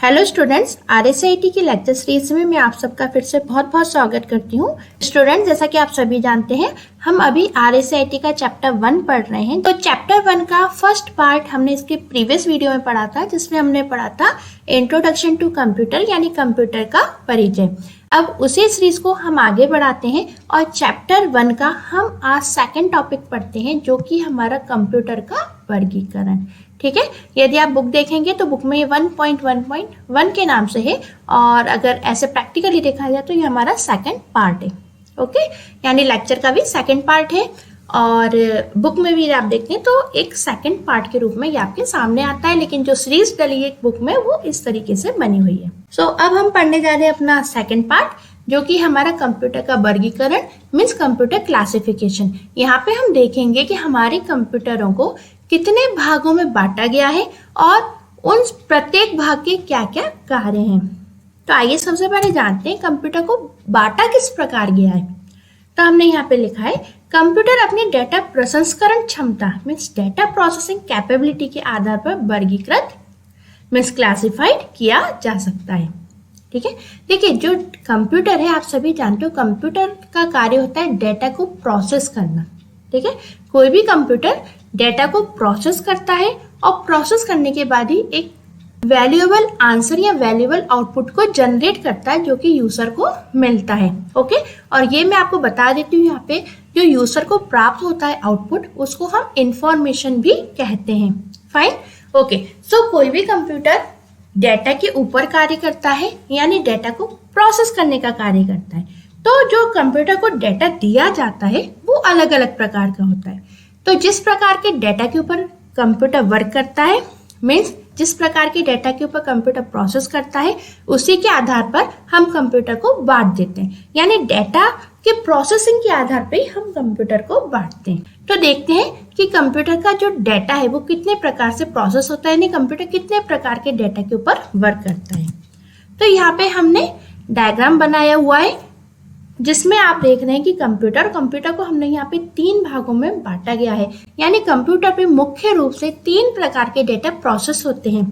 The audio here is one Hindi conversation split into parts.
हेलो स्टूडेंट्स, RSIT की लेक्चर सीरीज में मैं आप सबका फिर से बहुत बहुत स्वागत करती हूँ। स्टूडेंट्स, जैसा कि आप सभी जानते हैं, हम अभी RSIT का चैप्टर 1 पढ़ रहे हैं। तो चैप्टर 1 का फर्स्ट पार्ट हमने इसके प्रीवियस वीडियो में पढ़ा था, जिसमें हमने पढ़ा था इंट्रोडक्शन टू कंप्यूटर, यानी कंप्यूटर का परिचय। अब उसी सीरीज को हम आगे बढ़ाते हैं और चैप्टर 1 का हम आज सेकंड टॉपिक पढ़ते हैं, जो कि हमारा कंप्यूटर का वर्गीकरण। ठीक है, यदि आप बुक देखेंगे तो बुक में ये 1.1.1 के नाम से है, और अगर ऐसे प्रैक्टिकली देखा जाए तो ये हमारा सेकंड पार्ट है। ओके, यानी लेक्चर का भी सेकंड पार्ट है, और बुक में भी आप देखते हैं तो एक सेकंड पार्ट के रूप में ये आपके सामने आता है, लेकिन जो सीरीज डली है बुक में वो इस तरीके से बनी हुई है। सो अब हम पढ़ने जा रहे हैं अपना सेकंड पार्ट, जो कि हमारा कंप्यूटर का वर्गीकरण मीन्स कंप्यूटर क्लासिफिकेशन। यहाँ पे हम देखेंगे कि हमारे कंप्यूटरों को कितने भागों में बांटा गया है और उन प्रत्येक भाग के क्या क्या कार्य हैं। तो आइए सबसे पहले जानते हैं कंप्यूटर को बांटा किस प्रकार गया है। तो हमने यहाँ पे लिखा है, कंप्यूटर अपनी डेटा प्रसंस्करण क्षमता मीन्स डेटा प्रोसेसिंग कैपेबिलिटी के आधार पर वर्गीकृत मीन्स क्लासिफाइड किया जा सकता है। ठीक है, देखिए जो कंप्यूटर है, आप सभी जानते हो कंप्यूटर का कार्य होता है डेटा को प्रोसेस करना। ठीक है, कोई भी कंप्यूटर डेटा को प्रोसेस करता है और प्रोसेस करने के बाद ही एक वैल्यूएबल आंसर या वैल्यूएबल आउटपुट को जनरेट करता है, जो कि यूजर को मिलता है। ओके, और ये मैं आपको बता देती हूँ, यहाँ पे जो यूजर को प्राप्त होता है आउटपुट, उसको हम इंफॉर्मेशन भी कहते हैं। Fine, okay. सो कोई भी कंप्यूटर डेटा के ऊपर कार्य करता है, यानी डेटा को प्रोसेस करने का कार्य करता है। तो जो कंप्यूटर को डेटा दिया जाता है वो अलग अलग प्रकार का होता है। तो जिस प्रकार के डेटा के ऊपर कंप्यूटर वर्क करता है मीन्स जिस प्रकार के डेटा के ऊपर कंप्यूटर प्रोसेस करता है, उसी के आधार पर हम कंप्यूटर को बांट देते हैं, यानी डेटा के प्रोसेसिंग के आधार पर ही हम कंप्यूटर को बांटते हैं। तो देखते हैं कि कंप्यूटर का जो डेटा है वो कितने प्रकार से प्रोसेस होता है, यानी कंप्यूटर कितने प्रकार के डेटा के ऊपर वर्क करता है। तो यहाँ पे हमने डायग्राम बनाया हुआ है, जिसमें आप देख रहे हैं कि कंप्यूटर को हमने यहाँ पे 3 भागों में बांटा गया है, यानी कंप्यूटर पे मुख्य रूप से 3 प्रकार के डेटा प्रोसेस होते हैं।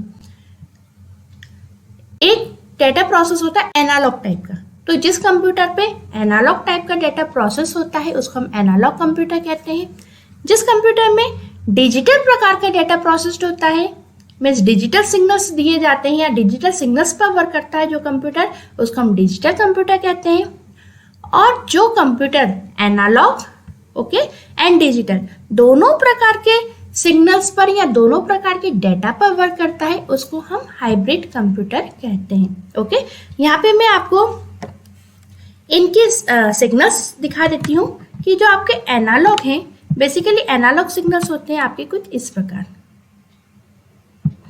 एक डेटा प्रोसेस होता है एनालॉग टाइप का, तो जिस कंप्यूटर पे एनालॉग टाइप का डेटा प्रोसेस होता है उसको हम एनालॉग कंप्यूटर कहते हैं। जिस कंप्यूटर में डिजिटल प्रकार का डेटा प्रोसेस्ड होता है मीन्स डिजिटल सिग्नल्स दिए जाते हैं या डिजिटल सिग्नल्स पर वर्क करता है जो कंप्यूटर, उसको हम डिजिटल कंप्यूटर कहते हैं। और जो computer analog okay and digital दोनों प्रकार के सिग्नल्स पर या दोनों प्रकार के डेटा पर वर्क करता है, उसको हम हाइब्रिड कंप्यूटर कहते हैं। ओके, यहाँ पे मैं आपको इनके सिग्नल्स दिखा देती हूँ कि जो आपके एनालॉग हैं, बेसिकली एनालॉग सिग्नल्स होते हैं आपके कुछ इस प्रकार।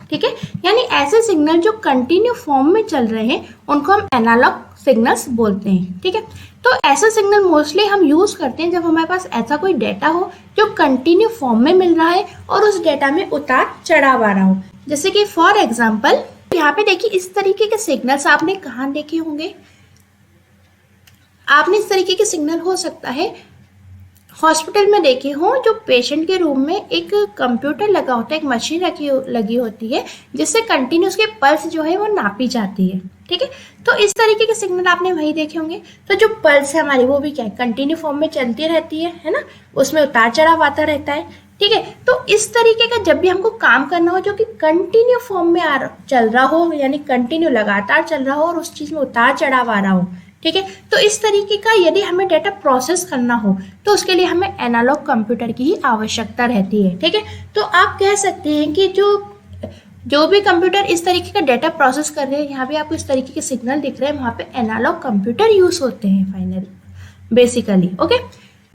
ठीक है, यानी ऐसे सिग्नल जो कंटिन्यू फॉर्म में चल रहे हैं उनको हम एनालॉग सिग्नल्स बोलते हैं। ठीक है, तो ऐसे सिग्नल मोस्टली हम यूज करते हैं जब हमारे पास ऐसा कोई डेटा हो जो कंटिन्यू फॉर्म में मिल रहा है और उस डेटा में उतार चढ़ाव आ रहा हो। जैसे कि फॉर एग्जाम्पल यहाँ पे देखिए, इस तरीके के सिग्नल्स आपने कहाँ देखे होंगे? आपने इस तरीके के सिग्नल हो सकता है हॉस्पिटल में देखे हो, जो पेशेंट के रूम में एक कंप्यूटर लगा होता है, एक मशीन लगी होती है, जिससे कंटिन्यूस के पल्स जो है वो नापी जाती है। ठीक है, तो इस तरीके के सिग्नल आपने वही देखे होंगे। तो जो पल्स है हमारी, वो भी क्या है, कंटिन्यू फॉर्म में चलती रहती है ना, उसमें उतार चढ़ाव आता रहता है। ठीक है, तो इस तरीके का जब भी हमको काम करना हो जो कि कंटिन्यू फॉर्म में चल रहा हो, यानी कंटिन्यू लगातार चल रहा हो और उस चीज में उतार चढ़ाव आ रहा हो, ठीक है, तो इस तरीके का यदि हमें डेटा प्रोसेस करना हो तो उसके लिए हमें एनालॉग कंप्यूटर की ही आवश्यकता रहती है। ठीक है, तो आप कह सकते हैं कि जो भी कंप्यूटर इस तरीके का डेटा प्रोसेस कर रहे हैं, यहाँ पे आपको इस तरीके के सिग्नल दिख रहे हैं, वहाँ पे एनालॉग कंप्यूटर यूज होते हैं फाइनली बेसिकली। ओके,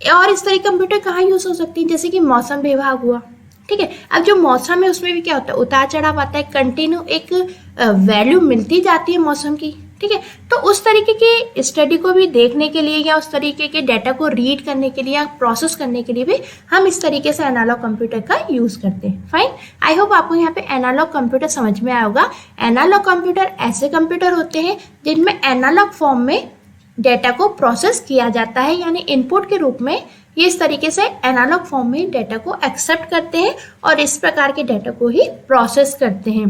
और इस तरीके कंप्यूटर कहाँ यूज हो सकती है? जैसे कि मौसम विभाग हुआ। ठीक है, अब जो मौसम है उसमें भी क्या होता है, उतार चढ़ाव आता है, कंटिन्यू एक वैल्यू मिलती जाती है मौसम की। ठीक है, तो उस तरीके की स्टडी को भी देखने के लिए या उस तरीके के डेटा को रीड करने के लिए या प्रोसेस करने के लिए भी हम इस तरीके से एनालॉग कंप्यूटर का यूज करते हैं। फाइन, आई होप आपको यहाँ पे एनालॉग कंप्यूटर समझ में आया होगा। एनालॉग कंप्यूटर ऐसे कंप्यूटर होते हैं जिनमें एनालॉग फॉर्म में डेटा को प्रोसेस किया जाता है, यानी इनपुट के रूप में ये इस तरीके से एनालॉग फॉर्म में डेटा को एक्सेप्ट करते हैं और इस प्रकार के डेटा को ही प्रोसेस करते हैं।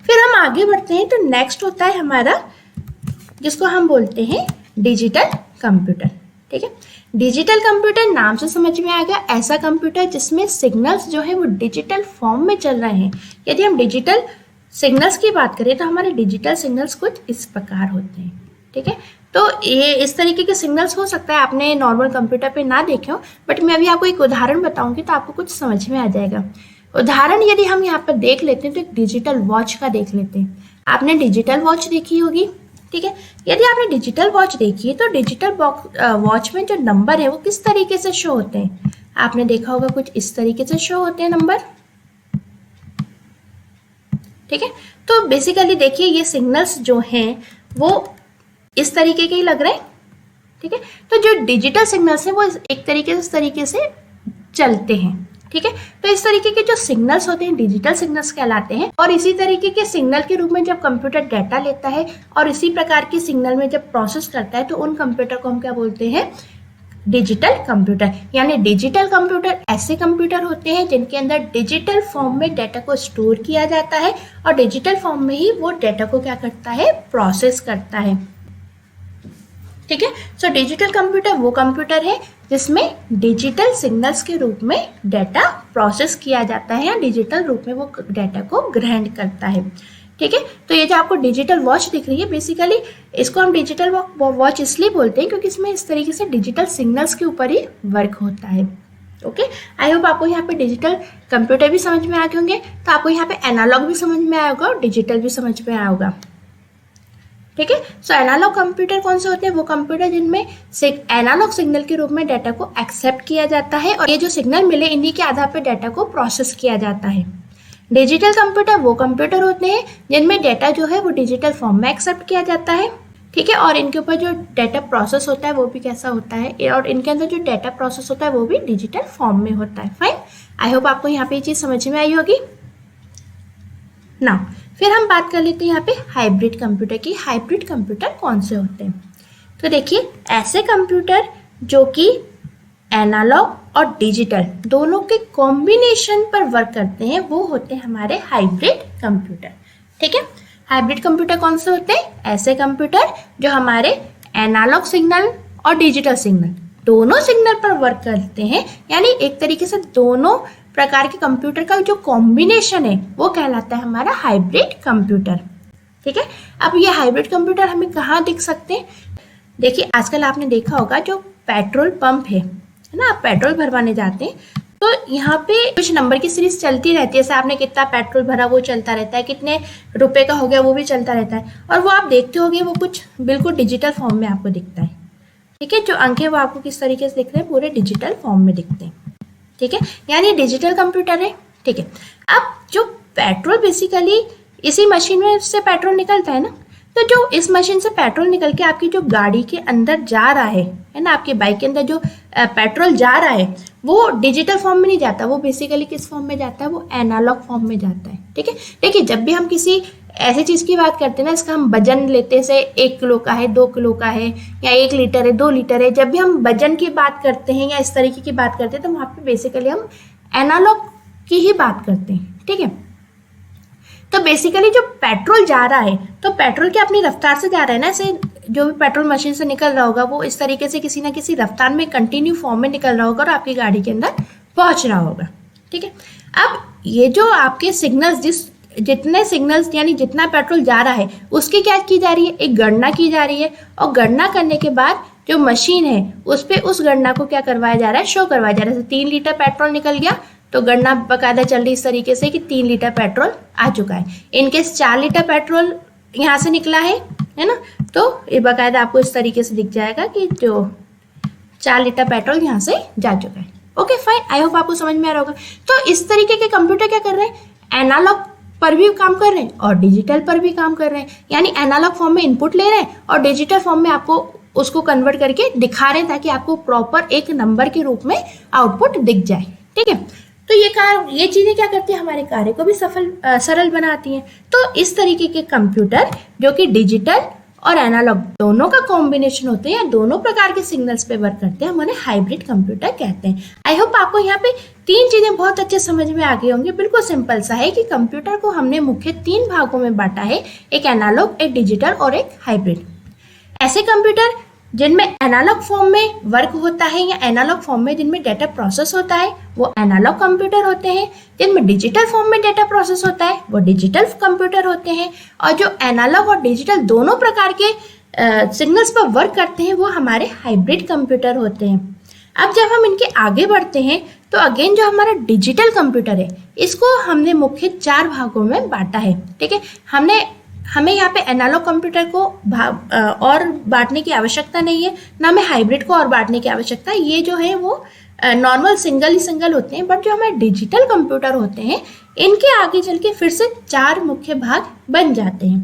फिर हम हम आगे बढ़ते हैं तो नेक्स्ट होता है हमारा, जिसको हम बोलते हैं डिजिटल कंप्यूटर। ठीक है, डिजिटल कंप्यूटर नाम से समझ में आ गया, ऐसा कंप्यूटर जिसमें सिग्नल्स जो है वो डिजिटल फॉर्म में चल रहे हैं। यदि हम डिजिटल सिग्नल्स की बात करें तो हमारे डिजिटल सिग्नल्स कुछ इस प्रकार होते हैं। ठीक है, तो ये इस तरीके के सिग्नल्स हो सकता है आपने नॉर्मल कंप्यूटर पे ना देखे हो, बट मैं अभी आपको एक उदाहरण बताऊंगी तो आपको कुछ समझ में आ जाएगा। उदाहरण यदि हम यहाँ पर देख लेते हैं तो एक डिजिटल वॉच का देख लेते हैं। आपने डिजिटल वॉच देखी होगी। ठीक है, यदि आपने डिजिटल वॉच देखी है तो डिजिटल वॉच में जो नंबर है वो किस तरीके से शो होते हैं, आपने देखा होगा कुछ इस तरीके से शो होते हैं नंबर। ठीक है, तो बेसिकली देखिए ये सिग्नल्स जो हैं वो इस तरीके के ही लग रहे हैं। ठीक है, तो जो डिजिटल सिग्नल्स हैं वो एक तरीके से चलते हैं। ठीक है, तो इस तरीके के जो सिग्नल्स होते हैं डिजिटल सिग्नल्स कहलाते हैं। और इसी तरीके के सिग्नल के रूप में जब कंप्यूटर डाटा लेता है और इसी प्रकार के सिग्नल में जब प्रोसेस करता है तो उन कंप्यूटर को हम क्या बोलते हैं, डिजिटल कंप्यूटर। यानी डिजिटल कंप्यूटर ऐसे कंप्यूटर होते हैं जिनके अंदर डिजिटल फॉर्म में डाटा को स्टोर किया जाता है और डिजिटल फॉर्म में ही वो डाटा को क्या करता है, प्रोसेस करता है। ठीक है, सो डिजिटल कंप्यूटर वो कंप्यूटर है जिसमें डिजिटल सिग्नल्स के रूप में डाटा प्रोसेस किया जाता है या डिजिटल रूप में वो डाटा को ग्रहण करता है। ठीक है, तो ये जो आपको डिजिटल वॉच दिख रही है बेसिकली इसको हम डिजिटल वॉच इसलिए बोलते हैं क्योंकि इसमें इस तरीके से डिजिटल सिग्नल्स के ऊपर ही वर्क होता है। ओके, आई होप आपको यहाँ पे डिजिटल कंप्यूटर भी समझ में आ गए होंगे, तो आपको यहाँ पे एनालॉग भी समझ में आया होगा और डिजिटल भी समझ में आया होगा। ठीक है, सो एनालॉग कंप्यूटर कौन से होते हैं, वो कंप्यूटर जिनमें एनालॉग सिग्नल के रूप में डाटा को एक्सेप्ट किया जाता है और ये जो सिग्नल मिले इन्हीं के आधार पर डाटा को प्रोसेस किया जाता है। डिजिटल कंप्यूटर वो कंप्यूटर होते हैं जिनमें डाटा जो है वो डिजिटल फॉर्म में एक्सेप्ट किया जाता है। ठीक है, और इनके ऊपर जो डाटा प्रोसेस होता है वो भी कैसा होता है, और इनके अंदर जो डाटा प्रोसेस होता है वो भी डिजिटल फॉर्म में होता है। फाइन, आई होप आपको यहाँ पे ये चीज़ समझ में आई होगी ना। फिर हम बात कर लेते हैं यहाँ पे हाइब्रिड कंप्यूटर की। हाइब्रिड कंप्यूटर कौन से होते हैं, तो देखिए ऐसे कंप्यूटर जो कि एनालॉग और डिजिटल दोनों के कॉम्बिनेशन पर वर्क करते हैं वो होते हैं हमारे हाइब्रिड कंप्यूटर। ठीक है, हाइब्रिड कंप्यूटर कौन से होते हैं, ऐसे कंप्यूटर जो हमारे एनालॉग सिग्नल और डिजिटल सिग्नल दोनों सिग्नल पर वर्क करते हैं, यानी एक तरीके से दोनों प्रकार के कंप्यूटर का जो कॉम्बिनेशन है वो कहलाता है हमारा हाइब्रिड कंप्यूटर। ठीक है, अब ये हाइब्रिड कंप्यूटर हमें कहाँ दिख सकते हैं, देखिए आजकल आपने देखा होगा जो पेट्रोल पंप है ना, आप पेट्रोल भरवाने जाते हैं तो यहाँ पे कुछ नंबर की सीरीज चलती रहती है, जैसे आपने कितना पेट्रोल भरा वो चलता रहता है, कितने रुपए का हो गया वो भी चलता रहता है, और वो आप देखते होगे वो कुछ बिल्कुल डिजिटल फॉर्म में आपको दिखता है। ठीक है, जो अंक है वो आपको किस तरीके से दिख रहे हैं, पूरे डिजिटल फॉर्म में दिखते हैं। ठीक है, यानी डिजिटल कंप्यूटर है। ठीक है, अब जो पेट्रोल बेसिकली इसी मशीन में से पेट्रोल निकलता है ना, तो जो इस मशीन से पेट्रोल निकल के आपकी जो गाड़ी के अंदर जा रहा है ना, आपकी बाइक के अंदर जो पेट्रोल जा रहा है वो डिजिटल फॉर्म में नहीं जाता, वो बेसिकली किस फॉर्म में जाता है, वो एनालॉग फॉर्म में जाता है। ठीक है, देखिए जब भी हम किसी ऐसी चीज़ की बात करते हैं ना, इसका हम वजन लेते से 1 किलो का है, 2 किलो का है, या 1 लीटर है, 2 लीटर है, जब भी हम वजन की बात करते हैं या इस तरीके की बात करते हैं तो वहाँ पे बेसिकली हम एनालॉग की ही बात करते हैं। ठीक है, तो बेसिकली जो पेट्रोल जा रहा है तो पेट्रोल की अपनी रफ्तार से जा रहा है ना, ऐसे जो भी पेट्रोल मशीन से निकल रहा होगा वो इस तरीके से किसी ना किसी रफ्तार में कंटिन्यू फॉर्म में निकल रहा होगा और आपकी गाड़ी के अंदर पहुंच रहा होगा। ठीक है, अब ये जो आपके सिग्नल्स जितने सिग्नल्स यानी जितना पेट्रोल जा रहा है उसकी क्या की जा रही है, एक गणना की जा रही है, और गणना करने के बाद जो मशीन है उस पर उस गणना को क्या करवाया जा रहा है, शो करवाया जा रहा है। जैसे 3 लीटर पेट्रोल निकल गया तो गणना बकायदा चल रही इस तरीके से कि 3 लीटर पेट्रोल आ चुका है। इनकेस 4 लीटर पेट्रोल यहाँ से निकला है ना, तो ये बकायदा आपको इस तरीके से दिख जाएगा कि जो 4 लीटर पेट्रोल यहाँ से जा चुका है। ओके फाइन, आई होप आपको समझ में आ रहा होगा। तो इस तरीके के कंप्यूटर क्या कर रहे हैं, एनालॉग पर भी काम कर रहे हैं और डिजिटल पर भी काम कर रहे हैं, यानी एनालॉग फॉर्म में इनपुट ले रहे हैं और डिजिटल फॉर्म में आपको उसको कन्वर्ट करके दिखा रहे हैं ताकि आपको प्रॉपर एक नंबर के रूप में आउटपुट दिख जाए। ठीक है, तो ये चीजें क्या करती है, हमारे कार्य को भी सरल बनाती हैं। तो इस तरीके के कंप्यूटर जो कि डिजिटल और एनालॉग दोनों का कॉम्बिनेशन होते हैं या दोनों प्रकार के सिग्नल्स पे वर्क करते हैं, हम उन्हें हाइब्रिड कंप्यूटर कहते हैं। आई होप आपको यहाँ पे 3 चीजें बहुत अच्छे समझ में आ गई होंगी। बिल्कुल सिंपल सा है कि कंप्यूटर को हमने मुख्य 3 भागों में बांटा है, एक एनालॉग, एक डिजिटल और एक हाइब्रिड। ऐसे कंप्यूटर जिनमें एनालॉग फॉर्म में वर्क होता है या एनालॉग फॉर्म में जिनमें डेटा प्रोसेस होता है वो एनालॉग कंप्यूटर होते हैं, जिनमें डिजिटल फॉर्म में डेटा प्रोसेस होता है वो डिजिटल कंप्यूटर होते हैं, और जो एनालॉग और डिजिटल दोनों प्रकार के सिग्नल्स पर वर्क करते हैं वो हमारे हाइब्रिड कंप्यूटर होते हैं। अब जब हम इनके आगे बढ़ते हैं तो अगेन जो हमारा डिजिटल कंप्यूटर है इसको हमने मुख्य 4 भागों में बांटा है। ठीक है, हमें यहाँ पे एनालॉग कंप्यूटर को और बांटने की आवश्यकता नहीं है, ना हमें हाइब्रिड को और बांटने की आवश्यकता है। ये जो है वो नॉर्मल सिंगल होते हैं, बट जो हमारे डिजिटल कंप्यूटर होते हैं इनके आगे चल के फिर से 4 मुख्य भाग बन जाते हैं।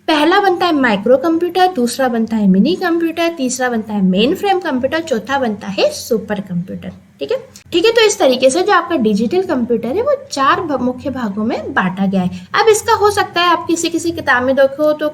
पहला बनता है माइक्रो कंप्यूटर, दूसरा बनता है मिनी कंप्यूटर, तीसरा बनता है मेन फ्रेम कंप्यूटर, चौथा बनता है सुपर कंप्यूटर। ठीक है, तो इस तरीके से जो आपका डिजिटल कंप्यूटर है वो 4 मुख्य भागों में बांटा गया है। अब इसका हो सकता है आप किसी किताब में देखो तो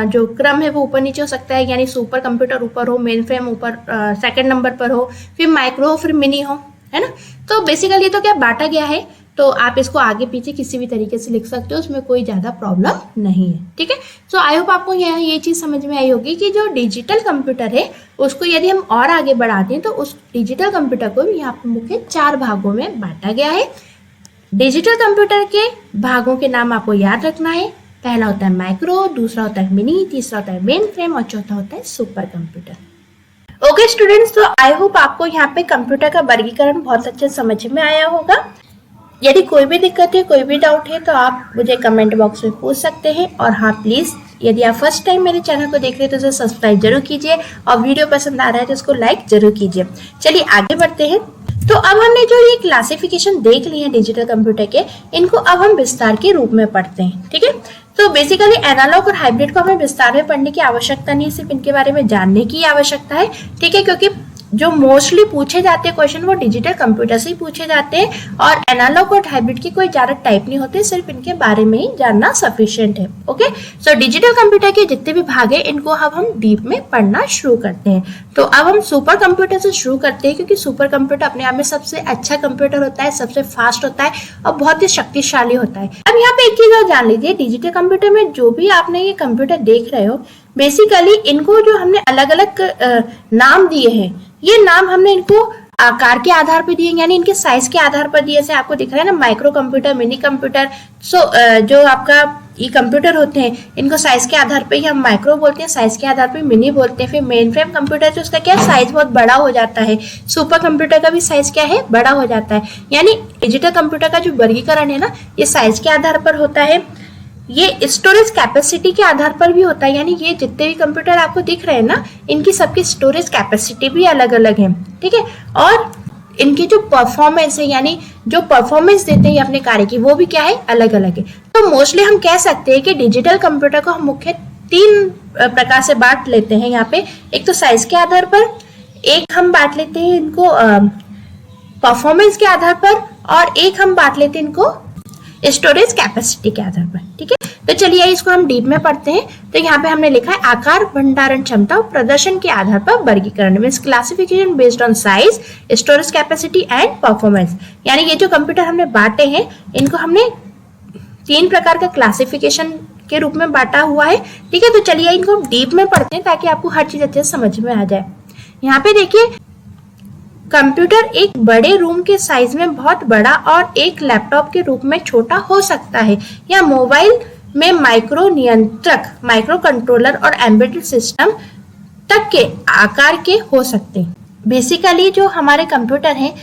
जो क्रम है वो ऊपर नीचे हो सकता है, यानी सुपर कंप्यूटर ऊपर हो, मेन फ्रेम ऊपर सेकंड नंबर पर हो, फिर माइक्रो हो, फिर मिनी हो, है ना। तो बेसिकली तो क्या बांटा गया है, तो आप इसको आगे पीछे किसी भी तरीके से लिख सकते हो, उसमें कोई ज़्यादा प्रॉब्लम नहीं है। ठीक है, सो आई होप आपको ये चीज़ समझ में आई होगी कि जो डिजिटल कंप्यूटर है उसको यदि हम और आगे बढ़ाते हैं तो उस डिजिटल कंप्यूटर को भी यहाँ पर मुख्य 4 भागों में बांटा गया है। डिजिटल कंप्यूटर के भागों के नाम आपको याद रखना है। पहला होता है माइक्रो, दूसरा होता है मिनी, तीसरा होता है मेन फ्रेम और चौथा होता है सुपर कंप्यूटर। ओके स्टूडेंट्स, तो आई होप आपको यहाँ पे कंप्यूटर का वर्गीकरण बहुत अच्छे समझ में आया होगा। यदि कोई भी दिक्कत है, कोई भी डाउट है तो आप मुझे कमेंट बॉक्स में पूछ सकते हैं। और हाँ प्लीज़, यदि आप फर्स्ट टाइम मेरे चैनल को देख रहे हैं तो उसे सब्सक्राइब जरूर कीजिए और वीडियो पसंद आ रहा है तो इसको लाइक जरूर कीजिए। चलिए आगे बढ़ते हैं। तो अब हमने जो ये क्लासिफिकेशन देख ली है डिजिटल कंप्यूटर के, इनको अब हम विस्तार के रूप में पढ़ते हैं। ठीक है, तो बेसिकली एनालॉग और हाइब्रिड को हमें विस्तार में पढ़ने की आवश्यकता नहीं, सिर्फ इनके बारे में जानने की आवश्यकता है। ठीक है, क्योंकि जो मोस्टली पूछे जाते हैं क्वेश्चन वो डिजिटल कंप्यूटर से ही पूछे जाते हैं और एनालॉग और हाइब्रिड की कोई ज्यादा टाइप नहीं होते, सिर्फ इनके बारे में ही जानना सफिशिएंट है। ओके, सो डिजिटल कंप्यूटर के जितने भी भाग हैं इनको अब हम डीप में पढ़ना शुरू करते हैं। तो अब हम सुपर कंप्यूटर से शुरू करते हैं, क्योंकि सुपर कंप्यूटर अपने आप में सबसे अच्छा कंप्यूटर होता है, सबसे फास्ट होता है और बहुत ही शक्तिशाली होता है। अब यहाँ पे एक चीज और जान लीजिए, डिजिटल कंप्यूटर में जो भी आपने ये कंप्यूटर देख रहे हो, बेसिकली इनको जो हमने अलग अलग नाम दिए हैं, ये नाम हमने इनको आकार के आधार पर दिए, यानी इनके साइज के आधार पर दिए। जैसे आपको दिख रहा है ना, माइक्रो कंप्यूटर, मिनी कंप्यूटर। जो आपका ये कंप्यूटर होते हैं इनको साइज के आधार पे ही हम माइक्रो बोलते हैं, साइज के आधार पे मिनी बोलते हैं। फिर मेन फ्रेम कंप्यूटर जो उसका क्या साइज बहुत बड़ा हो जाता है, सुपर कंप्यूटर का भी साइज क्या है, बड़ा हो जाता है। यानी डिजिटल कंप्यूटर का जो वर्गीकरण है ना, ये साइज के आधार पर होता है, ये स्टोरेज कैपेसिटी के आधार पर भी होता है। यानी ये जितने भी कंप्यूटर आपको दिख रहे हैं ना, इनकी सबकी स्टोरेज कैपेसिटी भी अलग अलग है। ठीक है, और इनकी जो परफॉर्मेंस है, यानी जो परफॉर्मेंस देते हैं अपने कार्य की, वो भी क्या है, अलग अलग है। तो मोस्टली हम कह सकते हैं कि डिजिटल कंप्यूटर को हम मुख्य 3 प्रकार से बांट लेते हैं यहाँ पे। एक तो साइज के आधार पर, एक हम बांट लेते हैं इनको परफॉर्मेंस के आधार पर, और एक हम बांट लेते हैं इनको स्टोरेज कैपेसिटी के आधार पर। ठीक है, तो चलिए इसको हम डीप में पढ़ते हैं। तो यहाँ पे हमने लिखा है आकार, भंडारण क्षमता और प्रदर्शन के आधार पर वर्गीकरण, means classification based on size, storage capacity and performance. यानी ये जो कंप्यूटर हमने बांटे हैं इनको हमने 3 प्रकार का क्लासिफिकेशन के रूप में बांटा हुआ है। ठीक है, तो चलिए इनको डीप में पढ़ते हैं ताकि आपको हर चीज अच्छे से समझ में आ जाए। यहाँ पे देखिए, कंप्यूटर एक बड़े रूम के साइज में बहुत बड़ा और एक लैपटॉप के रूप में छोटा हो सकता है, या मोबाइल में माइक्रो नियंत्रक, माइक्रो कंट्रोलर और एम्बेडेड सिस्टम तक के आकार के हो सकते हैं। बेसिकली जो हमारे कंप्यूटर हैं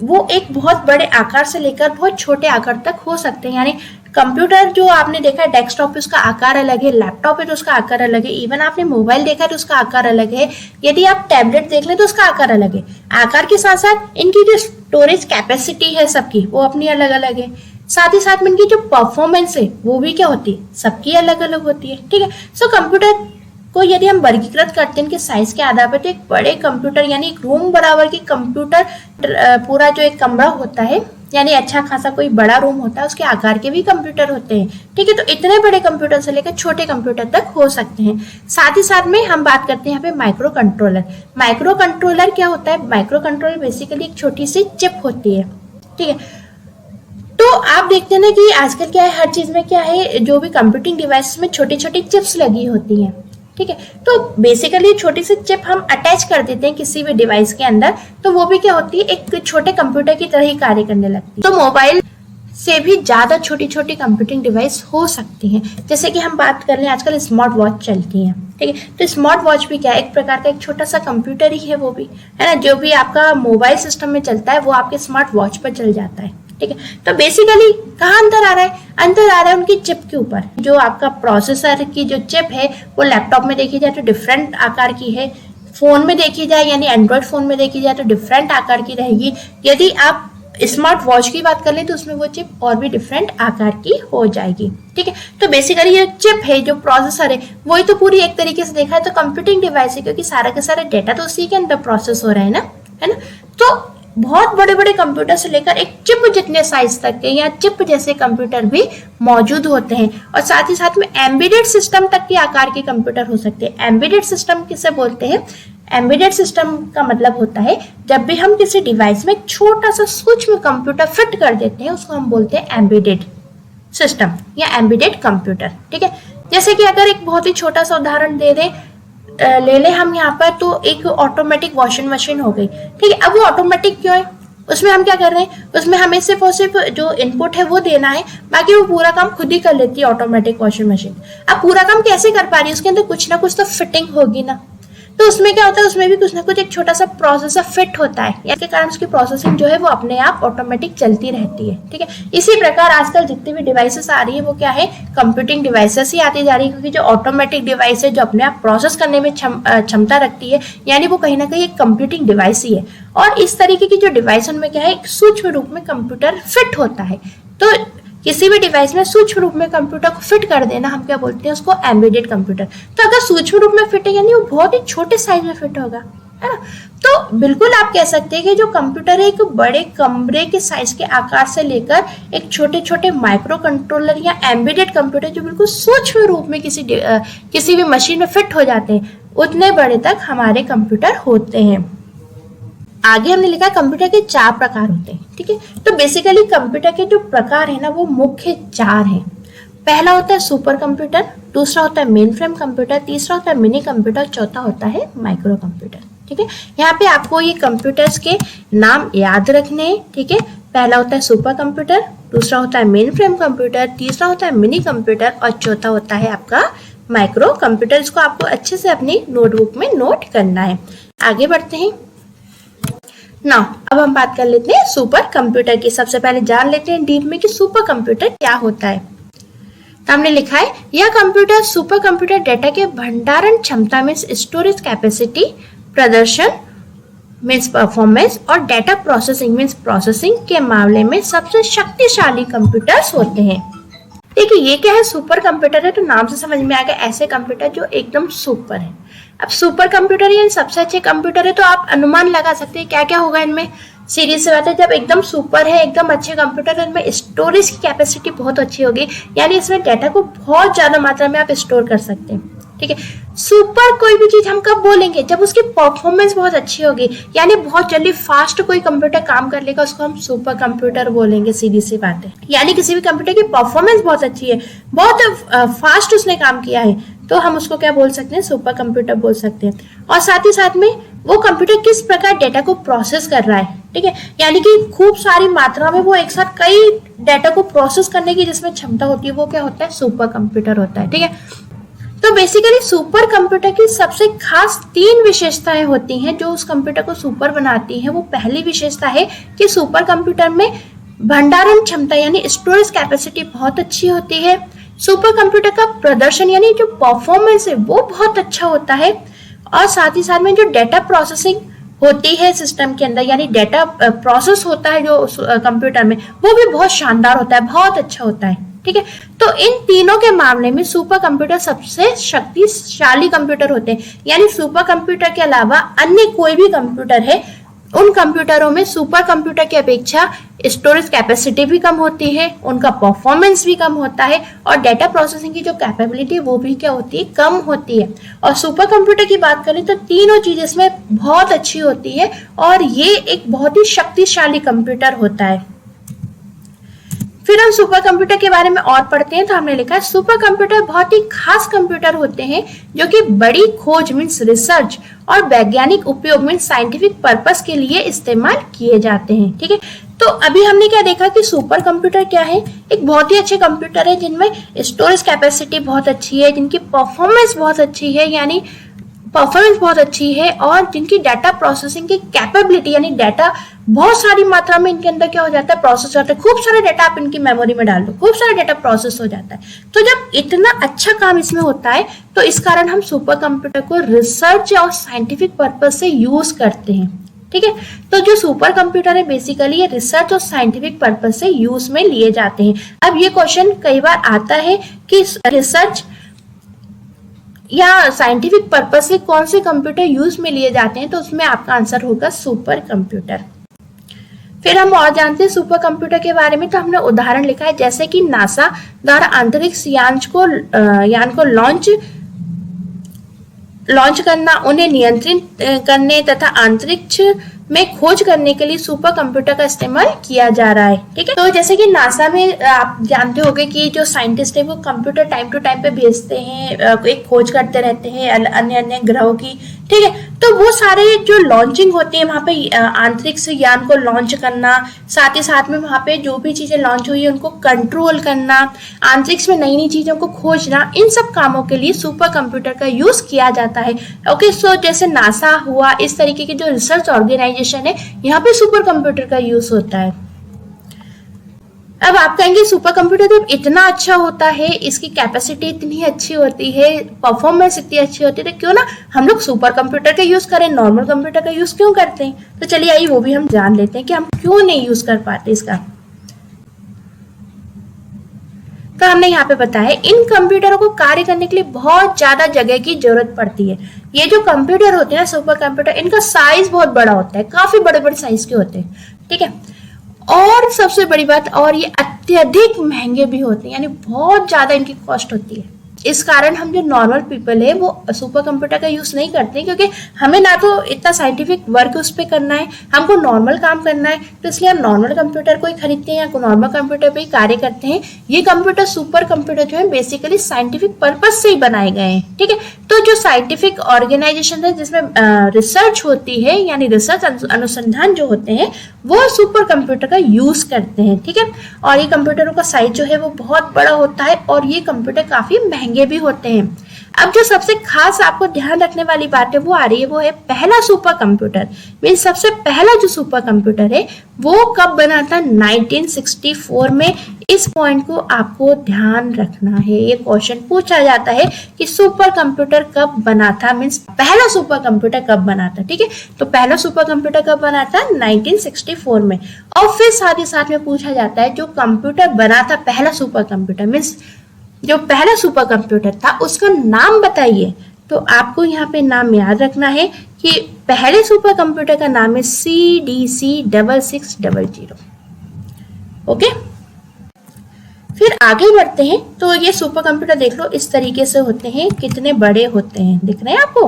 वो एक बहुत बड़े आकार से लेकर बहुत छोटे आकार तक हो सकते हैं। यानी कंप्यूटर जो आपने देखा है डेस्कटॉप पे, उसका आकार अलग है, लैपटॉप है तो उसका आकार अलग है, इवन आपने मोबाइल देखा है तो उसका आकार अलग है, यदि आप टैबलेट देख लें तो उसका आकार अलग है। आकार के साथ साथ इनकी जो स्टोरेज कैपेसिटी है सबकी, वो अपनी अलग अलग है। साथ ही साथ में इनकी जो परफॉर्मेंस है वो भी क्या होती है, सबकी अलग अलग होती है। ठीक है, सो कंप्यूटर को यदि हम वर्गीकृत करते हैं इनके साइज के आधार पर, तो एक बड़े कंप्यूटर यानी एक रूम बराबर के कंप्यूटर, पूरा जो एक कमरा होता है यानी अच्छा खासा कोई बड़ा रूम होता है उसके आकार के भी कंप्यूटर होते हैं, ठीक है। तो इतने बड़े कंप्यूटर से लेकर छोटे कंप्यूटर तक हो सकते हैं। साथ ही साथ में हम बात करते हैं यहाँ पे माइक्रो कंट्रोलर। माइक्रो कंट्रोलर क्या होता है? माइक्रो कंट्रोलर बेसिकली एक छोटी सी चिप होती है, ठीक है। तो आप देखते हैं ना कि आजकल क्या है, हर चीज में क्या है, जो भी कंप्यूटिंग डिवाइस में छोटी छोटी चिप्स लगी होती हैं, ठीक है। तो बेसिकली छोटी सी चिप हम अटैच कर देते हैं किसी भी डिवाइस के अंदर, तो वो भी क्या होती है, एक छोटे कंप्यूटर की तरह ही कार्य करने लगती है। तो मोबाइल से भी ज्यादा छोटी छोटी कंप्यूटिंग डिवाइस हो सकती हैं। जैसे कि हम बात कर लें, आजकल स्मार्ट वॉच चलती हैं, ठीक है। तो स्मार्ट वॉच भी क्या है, एक प्रकार का एक छोटा सा कंप्यूटर ही है, वो भी है ना। जो भी आपका मोबाइल सिस्टम में चलता है वो आपके स्मार्ट वॉच पर चल जाता है, ठीक है। तो बेसिकली कहाँ अंतर आ रहा है? अंतर आ रहा है उनकी चिप के ऊपर। जो आपका प्रोसेसर की जो चिप है वो लैपटॉप में देखी जाए तो डिफरेंट आकार की है, फोन में देखी जाए यानी एंड्रॉइड फोन में देखी जाए तो डिफरेंट आकार की रहेगी। यदि आप स्मार्ट वॉच की बात कर ले तो उसमें वो चिप और भी डिफरेंट आकार की हो जाएगी, ठीक है। तो बेसिकली ये चिप है, जो प्रोसेसर है, वही तो पूरी एक तरीके से देखा है तो कंप्यूटिंग डिवाइस है, क्योंकि सारा का सारा डेटा तो उसी के अंदर प्रोसेस हो रहा है ना। तो बहुत बड़े बड़े कंप्यूटर से लेकर एक चिप जितने साइज तक के या चिप जैसे कंप्यूटर भी मौजूद होते हैं, और साथ ही साथ में एम्बेडेड सिस्टम तक के आकार के कंप्यूटर हो सकते हैं। एम्बेडेड सिस्टम किसे बोलते हैं? एम्बेडेड सिस्टम का मतलब होता है जब भी हम किसी डिवाइस में छोटा सा सूक्ष्म कंप्यूटर फिट कर देते हैं, उसको हम बोलते हैं एम्बेडेड सिस्टम या एम्बेडेड कंप्यूटर, ठीक है। जैसे कि अगर एक बहुत ही छोटा सा उदाहरण दे दें, ले लें हम यहाँ पर, तो एक ऑटोमेटिक वॉशिंग मशीन हो गई, ठीक है। अब वो ऑटोमेटिक क्यों है? उसमें हम क्या कर रहे हैं, उसमें हमें सिर्फ और सिर्फ जो इनपुट है वो देना है, बाकी वो पूरा काम खुद ही कर लेती है ऑटोमेटिक वॉशिंग मशीन। अब पूरा काम कैसे कर पा रही है? उसके अंदर कुछ ना कुछ तो फिटिंग होगी ना। तो उसमें क्या होता है, उसमें भी कुछ ना कुछ एक छोटा सा प्रोसेसर फिट होता है, इसके कारण उसकी प्रोसेसिंग जो है वो अपने आप ऑटोमेटिक चलती रहती है, ठीक है। इसी प्रकार आजकल जितनी भी डिवाइसेस आ रही है वो क्या है, कंप्यूटिंग डिवाइसेस ही आती जा रही है, क्योंकि जो ऑटोमेटिक डिवाइस है जो अपने आप प्रोसेस करने में क्षमता रखती है, यानी वो कहीं ना कहीं एक कंप्यूटिंग डिवाइस ही है। और इस तरीके की जो डिवाइस उनमें क्या है, एक सूक्ष्म रूप में कंप्यूटर फिट होता है। तो किसी भी डिवाइस में सूक्ष्म रूप में कंप्यूटर को फिट कर देना, हम क्या बोलते हैं उसको, एम्बेडेड कंप्यूटर। तो अगर सूक्ष्म रूप में फिट है यानी वो बहुत ही छोटे साइज में फिट होगा, है ना। तो बिल्कुल आप कह सकते हैं कि जो कंप्यूटर है एक बड़े कमरे के साइज के आकार से लेकर एक छोटे छोटे माइक्रो कंट्रोलर या एम्बेडेड कंप्यूटर जो बिल्कुल सूक्ष्म रूप में किसी भी मशीन में फिट हो जाते हैं, उतने बड़े तक हमारे कंप्यूटर होते हैं। आगे हमने लिखा है कंप्यूटर के 4 प्रकार होते हैं, ठीक है। तो बेसिकली कंप्यूटर के जो प्रकार है ना वो मुख्य 4 हैं। पहला होता है सुपर कंप्यूटर, दूसरा होता है मेन फ्रेम कंप्यूटर, तीसरा होता है मिनी कंप्यूटर, चौथा होता है माइक्रो कंप्यूटर, ठीक है। यहाँ पे आपको ये कंप्यूटर्स के नाम याद रखने हैं, ठीक है। पहला होता है सुपर कंप्यूटर, दूसरा होता है मेन फ्रेम कंप्यूटर, तीसरा होता है मिनी कंप्यूटर और चौथा होता है आपका माइक्रो कंप्यूटर। इसको आपको अच्छे से अपनी नोटबुक में नोट करना है। आगे बढ़ते हैं। नाउ अब हम बात कर लेते हैं सुपर कंप्यूटर की। सबसे पहले जान लेते हैं डीप में कि सुपर कंप्यूटर क्या होता है। तो हमने लिखा है यह कंप्यूटर सुपर कंप्यूटर डेटा के भंडारण क्षमता में स्टोरेज कैपेसिटी, प्रदर्शन मीन्स परफॉर्मेंस और डेटा प्रोसेसिंग मीन्स प्रोसेसिंग के मामले में सबसे शक्तिशाली कंप्यूटर्स होते हैं। देखिए ये क्या है, सुपर कंप्यूटर है, तो नाम से समझ में आ गया ऐसे कंप्यूटर जो एकदम सुपर है। अब सुपर कंप्यूटर यानी सबसे अच्छे कंप्यूटर है, तो आप अनुमान लगा सकते हैं क्या क्या होगा इनमें। सीरीज से बात है, जब एकदम सुपर है, एकदम अच्छे कंप्यूटर है, इनमें स्टोरेज की कैपेसिटी बहुत अच्छी होगी, यानी इसमें डाटा को बहुत ज्यादा मात्रा में आप स्टोर कर सकते हैं, ठीक है। सुपर कोई भी चीज हम कब बोलेंगे, जब उसकी परफॉर्मेंस बहुत अच्छी होगी, यानी बहुत जल्दी फास्ट कोई कंप्यूटर काम कर लेगा, उसको हम सुपर कंप्यूटर बोलेंगे। सीधी सी बात है, यानी किसी भी कंप्यूटर की परफॉर्मेंस बहुत अच्छी है, बहुत फास्ट उसने काम किया है, तो हम उसको क्या बोल सकते हैं, सुपर कंप्यूटर बोल सकते हैं। और साथ ही साथ में वो कंप्यूटर किस प्रकार डेटा को प्रोसेस कर रहा है, ठीक है, यानी कि खूब सारी मात्रा में वो एक साथ कई डेटा को प्रोसेस करने की जिसमें क्षमता होती है, वो क्या होता है, सुपर कंप्यूटर होता है, ठीक है। तो बेसिकली सुपर कंप्यूटर की सबसे खास 3 विशेषताएं होती हैं जो उस कंप्यूटर को सुपर बनाती हैं। वो पहली विशेषता है कि सुपर कंप्यूटर में भंडारण क्षमता यानी स्टोरेज कैपेसिटी बहुत अच्छी होती है। सुपर कंप्यूटर का प्रदर्शन यानी जो परफॉर्मेंस है वो बहुत अच्छा होता है, और साथ ही साथ में जो डेटा प्रोसेसिंग होती है सिस्टम के अंदर, यानी डेटा प्रोसेस होता है जो कंप्यूटर में, वो भी बहुत शानदार होता है, बहुत अच्छा होता है, ठीक है। तो इन तीनों के मामले में सुपर कंप्यूटर सबसे शक्तिशाली कंप्यूटर होते हैं, यानी सुपर कंप्यूटर के अलावा अन्य कोई भी कंप्यूटर है उन कंप्यूटरों में सुपर कंप्यूटर की अपेक्षा स्टोरेज कैपेसिटी भी कम होती है, उनका परफॉर्मेंस भी कम होता है और डेटा प्रोसेसिंग की जो कैपेबिलिटी है वो भी क्या होती है, कम होती है। और सुपर कंप्यूटर की बात करें तो तीनों चीजें इसमें बहुत अच्छी होती है और ये एक बहुत ही शक्तिशाली कंप्यूटर होता है। फिर हम सुपर कंप्यूटर के बारे में और पढ़ते हैं तो हमने लिखा है सुपर कंप्यूटर बहुत ही खास कंप्यूटर होते हैं जो कि बड़ी खोज मीन्स रिसर्च और वैज्ञानिक उपयोग मीन्स साइंटिफिक पर्पस के लिए इस्तेमाल किए जाते हैं। ठीक है, तो अभी हमने क्या देखा कि सुपर कंप्यूटर क्या है, एक बहुत ही अच्छे कंप्यूटर है जिनमें स्टोरेज कैपेसिटी बहुत अच्छी है, जिनकी परफॉर्मेंस बहुत अच्छी है, यानी परफॉर्मेंस बहुत अच्छी है और जिनकी डाटा प्रोसेसिंग की कैपेबिलिटी यानी डाटा बहुत सारी मात्रा में इनके अंदर क्या हो जाता है, प्रोसेस होता है। खूब सारा डाटा आप इनकी मेमोरी में डाल दो, खूब सारा डाटा प्रोसेस हो जाता है। तो जब इतना अच्छा काम इसमें होता है तो इस कारण हम सुपर कंप्यूटर को रिसर्च और साइंटिफिक पर्पज से यूज करते हैं। ठीक है, तो जो सुपर कंप्यूटर है बेसिकली ये रिसर्च और साइंटिफिक पर्पज से यूज में लिए जाते हैं। अब ये क्वेश्चन कई बार आता है कि रिसर्च या साइंटिफिक पर्पज से कौन से कंप्यूटर यूज में लिए जाते हैं, तो उसमें आपका आंसर होगा सुपर कंप्यूटर। फिर हम और जानते हैं सुपर कंप्यूटर के बारे में, तो हमने उदाहरण लिखा है जैसे कि नासा द्वारा अंतरिक्ष यान को लॉन्च करना, उन्हें नियंत्रित करने तथा अंतरिक्ष में खोज करने के लिए सुपर कंप्यूटर का इस्तेमाल किया जा रहा है। ठीक है, तो जैसे कि नासा में आप जानते होंगे कि जो साइंटिस्ट है वो कंप्यूटर टाइम टू टाइम पे भेजते हैं, एक खोज करते रहते हैं अन्य अन्य ग्रहों की। ठीक है, तो वो सारे जो लॉन्चिंग होती है वहां पे अंतरिक्ष यान को लॉन्च करना, साथ ही साथ में वहां पे जो भी चीजें लॉन्च हुई है उनको कंट्रोल करना, अंतरिक्ष में नई नई चीजों को खोजना, इन सब कामों के लिए सुपर कंप्यूटर का यूज किया जाता है। ओके, सो जैसे नासा हुआ, इस तरीके की जो रिसर्च ऑर्गेनाइजेशन है यहाँ पे सुपर कंप्यूटर का यूज होता है। अब आप कहेंगे सुपर कंप्यूटर जब इतना अच्छा होता है, इसकी कैपेसिटी इतनी अच्छी होती है, परफॉर्मेंस इतनी अच्छी होती है, तो क्यों ना हम लोग सुपर कंप्यूटर का यूज करें, नॉर्मल कंप्यूटर का यूज क्यों करते हैं? तो चलिए आइए वो भी हम जान लेते हैं कि हम क्यों नहीं यूज कर पाते इसका। तो हमने यहाँ पे बताया इन कंप्यूटरों को कार्य करने के लिए बहुत ज्यादा जगह की जरूरत पड़ती है। ये जो कंप्यूटर होते हैं सुपर कंप्यूटर, इनका साइज बहुत बड़ा होता है, काफी बड़े बड़े साइज के होते हैं। ठीक है, और सबसे बड़ी बात, और ये अत्यधिक महंगे भी होते हैं, यानी बहुत ज्यादा इनकी कॉस्ट होती है। इस कारण हम जो नॉर्मल पीपल है वो सुपर कंप्यूटर का यूज नहीं करते, क्योंकि हमें ना तो इतना साइंटिफिक वर्क उस पर करना है, हमको नॉर्मल काम करना है, तो इसलिए हम नॉर्मल कंप्यूटर को ही खरीदते हैं या नॉर्मल कंप्यूटर पे ही कार्य करते हैं। ये कंप्यूटर सुपर कंप्यूटर जो है बेसिकली साइंटिफिक पर्पज से ही बनाए गए हैं। ठीक है, तो जो साइंटिफिक ऑर्गेनाइजेशन है जिसमें रिसर्च होती है, यानी रिसर्च अनुसंधान जो होते हैं वो सुपर कंप्यूटर का यूज करते हैं। ठीक है, और ये कंप्यूटरों का साइज जो है वो बहुत बड़ा होता है और ये कंप्यूटर काफी महंगे भी होते हैं। अब जो सबसे खास आपको ध्यान रखने वाली बात है वो आ रही है, वो है पहला सुपर कंप्यूटर। मीन सबसे पहला जो सुपर कंप्यूटर है वो कब बना था? 1964 में। इस पॉइंट को आपको ध्यान रखना है, ये क्वेश्चन पूछा जाता है कि सुपर कंप्यूटर कब बना था, मीन्स पहला सुपर कंप्यूटर कब बना था। ठीक है, तो पहला सुपर कंप्यूटर कब बना था? 1964 में। और फिर साथ ही साथ में पूछा जाता है जो कंप्यूटर बना था पहला सुपर कंप्यूटर, मीन्स जो पहला सुपर कंप्यूटर था उसका नाम बताइए। तो आपको यहाँ पे नाम याद रखना है कि पहले सुपर कंप्यूटर का नाम है CDC6600। ओके, फिर आगे बढ़ते हैं। तो ये सुपर कंप्यूटर देख लो इस तरीके से होते हैं, कितने बड़े होते हैं, दिख रहे हैं आपको,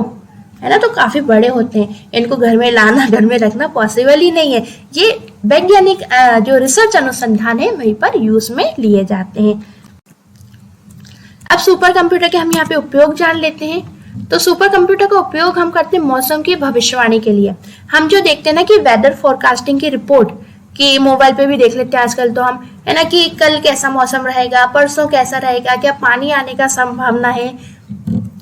है ना? तो काफी बड़े होते हैं, इनको घर में लाना, घर में रखना पॉसिबल ही नहीं है। ये वैज्ञानिक जो रिसर्च अनुसंधान है वहीं पर यूज में लिए जाते हैं। अब सुपर कंप्यूटर के हम यहाँ पे उपयोग जान लेते हैं। तो सुपर कंप्यूटर का उपयोग हम करते हैं मौसम की भविष्यवाणी के लिए। हम जो देखते हैं ना कि वेदर फोरकास्टिंग की रिपोर्ट कि मोबाइल पे भी देख लेते हैं आजकल, तो हम है ना कि कल कैसा मौसम रहेगा, परसों कैसा रहेगा, क्या पानी आने का संभावना है,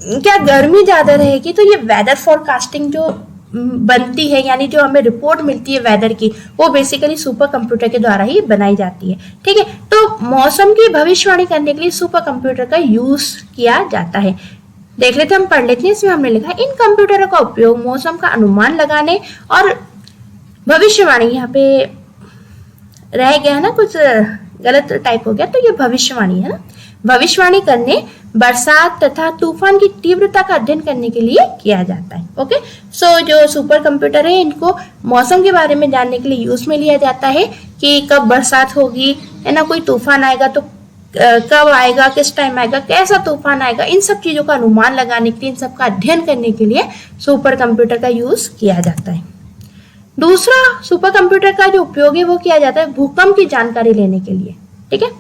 क्या गर्मी ज्यादा रहेगी। तो ये वेदर फोरकास्टिंग जो बनती है, यानी जो हमें रिपोर्ट मिलती है वेदर की, वो बेसिकली सुपर कंप्यूटर के द्वारा ही बनाई जाती है। ठीक है, तो मौसम की भविष्यवाणी करने के लिए सुपर कंप्यूटर का यूज किया जाता है। देख लेते, हम पढ़ लेते हैं। इसमें हमने लिखा इन कंप्यूटरों का उपयोग मौसम का अनुमान लगाने और भविष्यवाणी, यहाँ पे रह गया है ना, कुछ गलत टाइप हो गया, तो ये भविष्यवाणी है ना, भविष्यवाणी करने बरसात तथा तूफान की तीव्रता का अध्ययन करने के लिए किया जाता है। ओके, सो जो सुपर कंप्यूटर है इनको मौसम के बारे में जानने के लिए यूज में लिया जाता है कि कब बरसात होगी, है ना, कोई तूफान आएगा तो कब आएगा, किस टाइम आएगा, कैसा तूफान आएगा, इन सब चीजों का अनुमान लगाने के लिए, इन सब का अध्ययन करने के लिए सुपर कंप्यूटर का यूज किया जाता है। दूसरा सुपर कंप्यूटर का जो उपयोग है वो किया जाता है भूकंप की जानकारी लेने के लिए। ठीक है,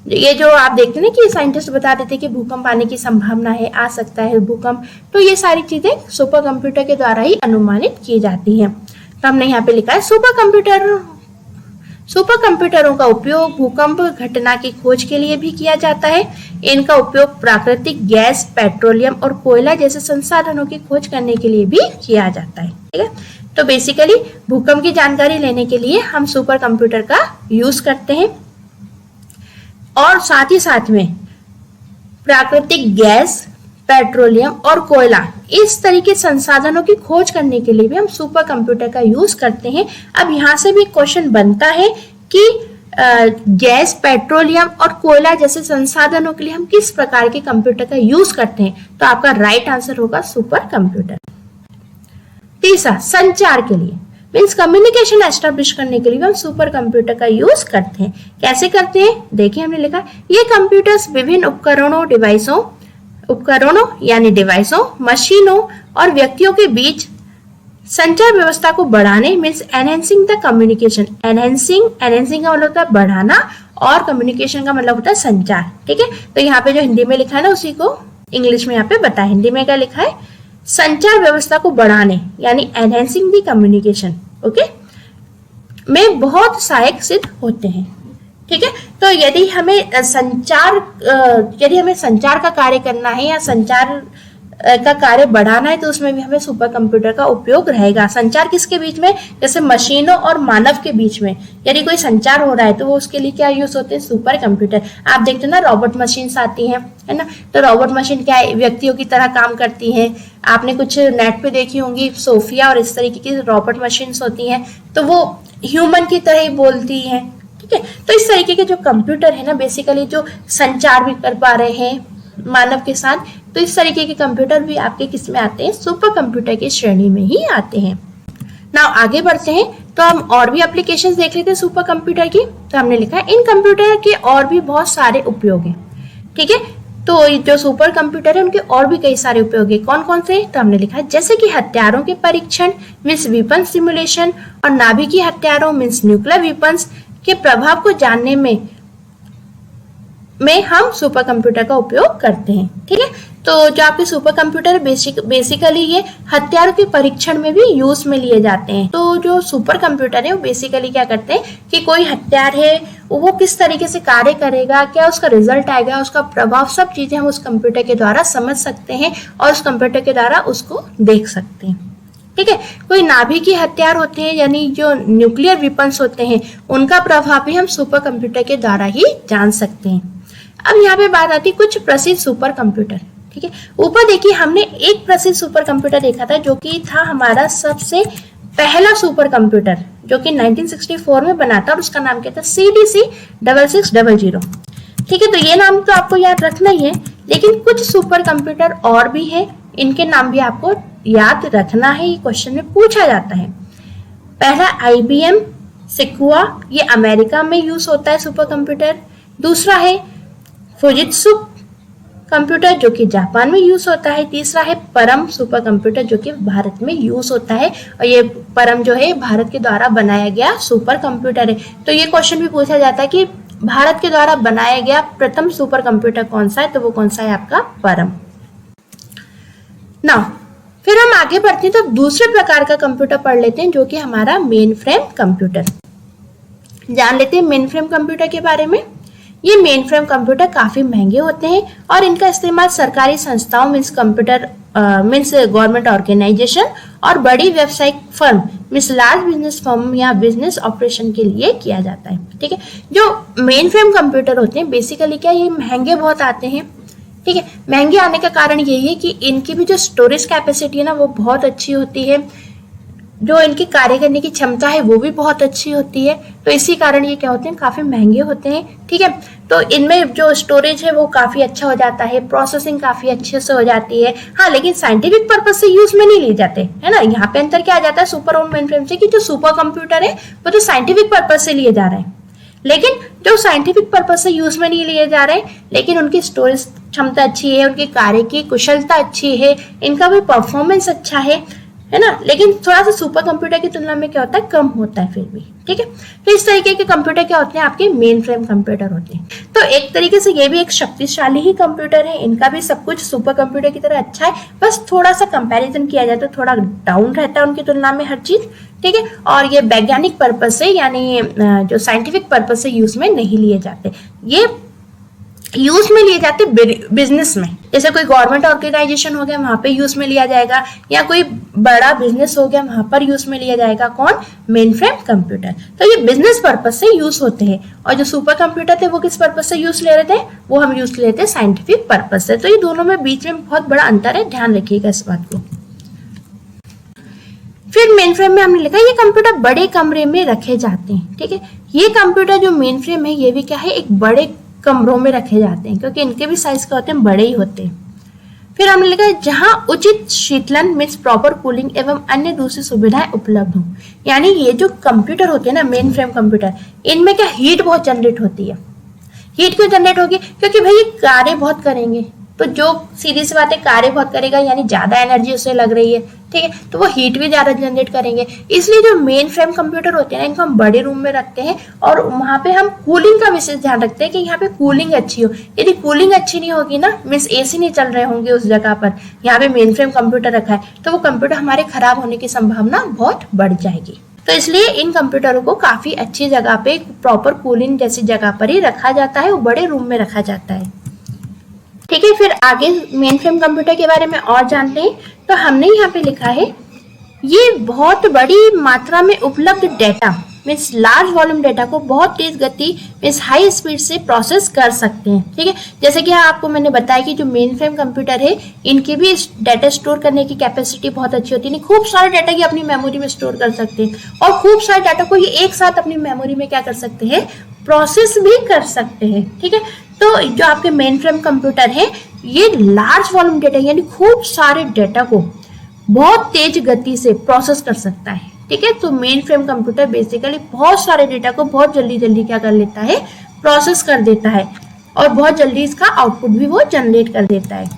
ये जो आप देखते हैं कि साइंटिस्ट बता देते हैं कि भूकंप आने की संभावना है, आ सकता है भूकंप, तो ये सारी चीजें सुपर कंप्यूटर के द्वारा ही अनुमानित की जाती हैं। तो हमने यहाँ पे लिखा है सुपर कंप्यूटरों का उपयोग भूकंप घटना की खोज के लिए भी किया जाता है। इनका उपयोग प्राकृतिक गैस, पेट्रोलियम और कोयला जैसे संसाधनों की खोज करने के लिए भी किया जाता है। ठीक है, तो बेसिकली भूकंप की जानकारी लेने के लिए हम सुपर कंप्यूटर का यूज करते हैं और साथ ही साथ में प्राकृतिक गैस, पेट्रोलियम और कोयला इस तरीके संसाधनों की खोज करने के लिए भी हम सुपर कंप्यूटर का यूज करते हैं। अब यहाँ से भी क्वेश्चन बनता है कि गैस, पेट्रोलियम और कोयला जैसे संसाधनों के लिए हम किस प्रकार के कंप्यूटर का यूज करते हैं, तो आपका राइट आंसर होगा सुपर कंप्यूटर। तीसरा, संचार के लिए मीन्स कम्युनिकेशन एस्टेब्लिश करने के लिए हम सुपर कंप्यूटर का यूज करते हैं। कैसे करते हैं, देखिए हमने लिखा ये कंप्यूटर्स विभिन्न उपकरणों यानी डिवाइसों, मशीनों और व्यक्तियों के बीच संचार व्यवस्था को बढ़ाने means enhancing the communication. Enhancing का मतलब होता है बढ़ाना और कम्युनिकेशन का मतलब होता है संचार। ठीक है, तो यहाँ पे जो हिंदी में लिखा है ना उसी को इंग्लिश में यहाँ पे बताया। हिंदी में क्या लिखा है, संचार व्यवस्था को बढ़ाने यानी एनहेंसिंग दी कम्युनिकेशन, ओके, में बहुत सहायक सिद्ध होते हैं। ठीक है, तो यदि हमें संचार का कार्य करना है या संचार का कार्य बढ़ाना है तो उसमें भी हमें सुपर कंप्यूटर का उपयोग रहेगा। संचार किसके बीच में, जैसे मशीनों और मानव के बीच में यदि कोई संचार हो रहा है तो वो उसके लिए क्या यूज होते हैं, सुपर कंप्यूटर। आप देखते हैं ना रोबोट मशीन्स आती हैं, है ना, तो रोबोट मशीन क्या है, व्यक्तियों की तरह काम करती हैं। आपने कुछ नेट पे देखी होंगी सोफिया और इस तरीके की रोबोट मशीन्स होती हैं, तो वो ह्यूमन की तरह ही बोलती हैं। ठीक है, तो इस तरीके के जो कंप्यूटर है ना बेसिकली जो संचार भी कर पा रहे हैं मानव के साथ, तो इस तरीके के कंप्यूटर भी आपके किस में आते हैं, सुपर कंप्यूटर की श्रेणी में ही आते हैं। ना आगे बढ़ते हैं तो हम और भी एप्लीकेशंस देख लेते हैं सुपर कंप्यूटर की। तो हमने लिखा है इन कंप्यूटर के और भी बहुत सारे उपयोग हैं। ठीक है, तो जो सुपर कंप्यूटर है उनके और भी कई सारे उपयोग है। कौन कौन से, तो हमने लिखा है जैसे कि हथियारों के परीक्षण मीन्स वेपन सिमुलेशन और नाभिकीय हथियारों मीन्स न्यूक्लियर वेपन्स के प्रभाव को जानने में हम सुपर कंप्यूटर का उपयोग करते हैं। ठीक है, तो जो आपके सुपर कंप्यूटर बेसिकली ये हथियारों के परीक्षण में भी यूज में लिए जाते हैं। तो जो सुपर कंप्यूटर है वो बेसिकली क्या करते हैं कि कोई हथियार है वो किस तरीके से कार्य करेगा, क्या उसका रिजल्ट आएगा, उसका प्रभाव, सब चीजें हम उस कंप्यूटर के द्वारा समझ सकते हैं और उस कंप्यूटर के द्वारा उसको देख सकते हैं। ठीक है, कोई नाभिकीय हथियार होते हैं यानी जो न्यूक्लियर वेपन्स होते हैं उनका प्रभाव भी हम सुपर कंप्यूटर के द्वारा ही जान सकते हैं। अब यहाँ पे बात आती है कुछ प्रसिद्ध सुपर कंप्यूटर। ठीक है, ऊपर देखिए हमने एक प्रसिद्ध सुपर कंप्यूटर देखा था जो कि था हमारा सबसे पहला सुपर कंप्यूटर जो कि 1964 में बना था और उसका नाम क्या था, CDC 6600। ठीक है, तो ये नाम तो आपको याद रखना ही है, लेकिन कुछ सुपर कंप्यूटर और भी है, इनके नाम भी आपको याद रखना है, ये क्वेश्चन में पूछा जाता है। पहला IBM Sequoia, ये अमेरिका में यूज होता है सुपर कंप्यूटर। दूसरा है फुजित्सु कंप्यूटर जो कि जापान में यूज होता है। तीसरा है परम सुपर कंप्यूटर जो कि भारत में यूज होता है और ये परम जो है भारत के द्वारा बनाया गया सुपर कंप्यूटर है। तो ये क्वेश्चन भी पूछा जाता है कि भारत के द्वारा बनाया गया प्रथम सुपर कंप्यूटर कौन सा है, तो वो कौन सा है आपका परम। नाउ फिर हम आगे बढ़ते हैं तो दूसरे प्रकार का कंप्यूटर पढ़ लेते हैं जो कि हमारा मेन फ्रेम कंप्यूटर। जान लेते हैं मेन फ्रेम कंप्यूटर के बारे में। ये मेन फ्रेम कंप्यूटर काफी महंगे होते हैं और इनका इस्तेमाल सरकारी संस्थाओं मीन्स गवर्नमेंट ऑर्गेनाइजेशन और बड़ी व्यावसायिक firm means large business firm या बिजनेस ऑपरेशन के लिए किया जाता है। ठीक है, जो मेन फ्रेम कंप्यूटर होते हैं बेसिकली क्या, ये महंगे बहुत आते हैं। ठीक है, महंगे आने का कारण यही है कि इनकी भी जो स्टोरेज कैपेसिटी है ना वो बहुत अच्छी होती है। जो इनकी कार्य करने की क्षमता है वो भी बहुत अच्छी होती है। तो इसी कारण ये क्या होते हैं, काफी महंगे होते हैं। ठीक है, तो इनमें जो स्टोरेज है वो काफी अच्छा हो जाता है, प्रोसेसिंग काफी अच्छे से हो जाती है। हाँ, लेकिन साइंटिफिक पर्पज से यूज में नहीं लिए जाते, है ना। यहाँ पे अंतर क्या आ जाता है सुपर और मेन फ्रेम से, कि जो सुपर कंप्यूटर है वो तो साइंटिफिक पर्पज से लिए जा रहे हैं, लेकिन जो साइंटिफिक पर्पज से यूज में नहीं लिए जा रहे, लेकिन उनकी स्टोरेज क्षमता अच्छी है, उनके कार्य की कुशलता अच्छी है, इनका भी परफॉर्मेंस अच्छा है ना, लेकिन थोड़ा सा सुपर कंप्यूटर की तुलना में क्या होता है, कम होता है फिर भी। ठीक है, तो इस तरीके के कंप्यूटर क्या होते हैं, आपके मेन फ्रेम कंप्यूटर होते हैं। तो एक तरीके से ये भी एक शक्तिशाली ही कंप्यूटर है, इनका भी सब कुछ सुपर कंप्यूटर की तरह अच्छा है, बस थोड़ा सा कंपैरिजन किया जाए तो थोड़ा डाउन रहता है उनकी तुलना में हर चीज। ठीक है, और ये वैज्ञानिक पर्पज से यानी जो साइंटिफिक पर्पज से यूज में नहीं लिए जाते, ये यूज में लिए जाते बिजनेस में। जैसे कोई गवर्नमेंट ऑर्गेनाइजेशन हो गया वहां पे यूज में लिया जाएगा, या कोई बड़ा बिजनेस हो गया वहां पर यूज में लिया जाएगा कौन, मेन फ्रेम कंप्यूटर। तो ये बिजनेस पर्पज से यूज होते हैं, और जो सुपर कंप्यूटर थे वो किस पर्पज से यूज ले रहे थे, वो हम यूज ले रहे थे साइंटिफिक पर्पज से। तो ये दोनों में बीच में बहुत बड़ा अंतर है, ध्यान रखिएगा इस बात को। फिर मेन फ्रेम में हमने लिखा ये कंप्यूटर बड़े कमरे में रखे जाते हैं। ठीक है, ये कंप्यूटर जो मेन फ्रेम है ये भी क्या है, एक बड़े कमरों में रखे जाते हैं, क्योंकि इनके भी साइज क्या होते हैं, बड़े ही होते हैं। फिर हमने लिखा है जहां उचित शीतलन मीन्स प्रॉपर कूलिंग एवं अन्य दूसरी सुविधाएं उपलब्ध हो। यानी ये जो कंप्यूटर होते हैं ना मेन फ्रेम कंप्यूटर, इनमें क्या हीट बहुत जनरेट होती है। हीट क्यों जनरेट होगी, क्योंकि भाई ये कार्य बहुत करेंगे, तो जो सीधी सी बात है कार्य बहुत करेगा यानी ज्यादा एनर्जी उससे लग रही है। ठीक है, तो वो हीट भी ज्यादा जनरेट करेंगे, इसलिए जो मेन फ्रेम कंप्यूटर होते हैं ना इनको हम बड़े रूम में रखते हैं, और वहां पे हम कूलिंग का विशेष ध्यान रखते हैं कि यहाँ पे कूलिंग अच्छी हो। यदि कूलिंग अच्छी नहीं होगी ना, मीन्स एसी नहीं चल रहे होंगे उस जगह पर, यहाँ पे मेन फ्रेम कंप्यूटर रखा है, तो वो कंप्यूटर हमारे खराब होने की संभावना बहुत बढ़ जाएगी। तो इसलिए इन कंप्यूटरों को काफी अच्छी जगह पे प्रॉपर कूलिंग जैसी जगह पर ही रखा जाता है, वो बड़े रूम में रखा जाता है। ठीक है, फिर आगे मेन फ्रेम कंप्यूटर के बारे में और जानते हैं। तो हमने यहाँ पे लिखा है ये बहुत बड़ी मात्रा में उपलब्ध data means large volume data को बहुत तेज गति मीन्स हाई स्पीड से प्रोसेस कर सकते हैं। ठीक है, जैसे कि आपको मैंने बताया कि जो मेन फ्रेम कंप्यूटर है इनकी भी डाटा स्टोर करने की कैपेसिटी बहुत अच्छी होती है, खूब सारे डाटा की अपनी मेमोरी में स्टोर कर सकते हैं, और खूब सारे डाटा को ये एक साथ अपनी मेमोरी में क्या कर सकते हैं, प्रोसेस भी कर सकते हैं। ठीक है, तो जो आपके मेन फ्रेम कंप्यूटर है ये लार्ज वॉल्यूम डेटा यानी खूब सारे डेटा को बहुत तेज गति से प्रोसेस कर सकता है। ठीक है, तो मेन फ्रेम कंप्यूटर बेसिकली बहुत सारे डेटा को बहुत जल्दी क्या कर लेता है, प्रोसेस कर देता है, और बहुत जल्दी इसका आउटपुट भी वो जनरेट कर देता है।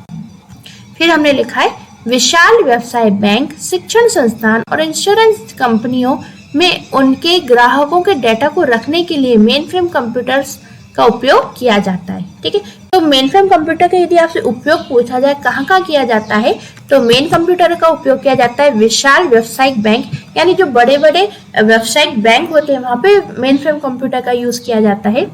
फिर हमने लिखा है विशाल व्यवसाय बैंक, शिक्षण संस्थान और इंश्योरेंस कंपनियों में उनके ग्राहकों के डेटा को रखने के लिए मेन फ्रेम कंप्यूटर्स का उपयोग किया जाता है। ठीक है, तो मेन फ्रेम कंप्यूटर का यदि आपसे उपयोग पूछा जाए कहाँ किया जाता है, तो मेन कंप्यूटर का उपयोग किया जाता है विशाल व्यावसायिक बैंक, यानी जो बड़े बड़े व्यावसायिक बैंक होते हैं वहां पे मेन फ्रेम कंप्यूटर का यूज किया जाता है।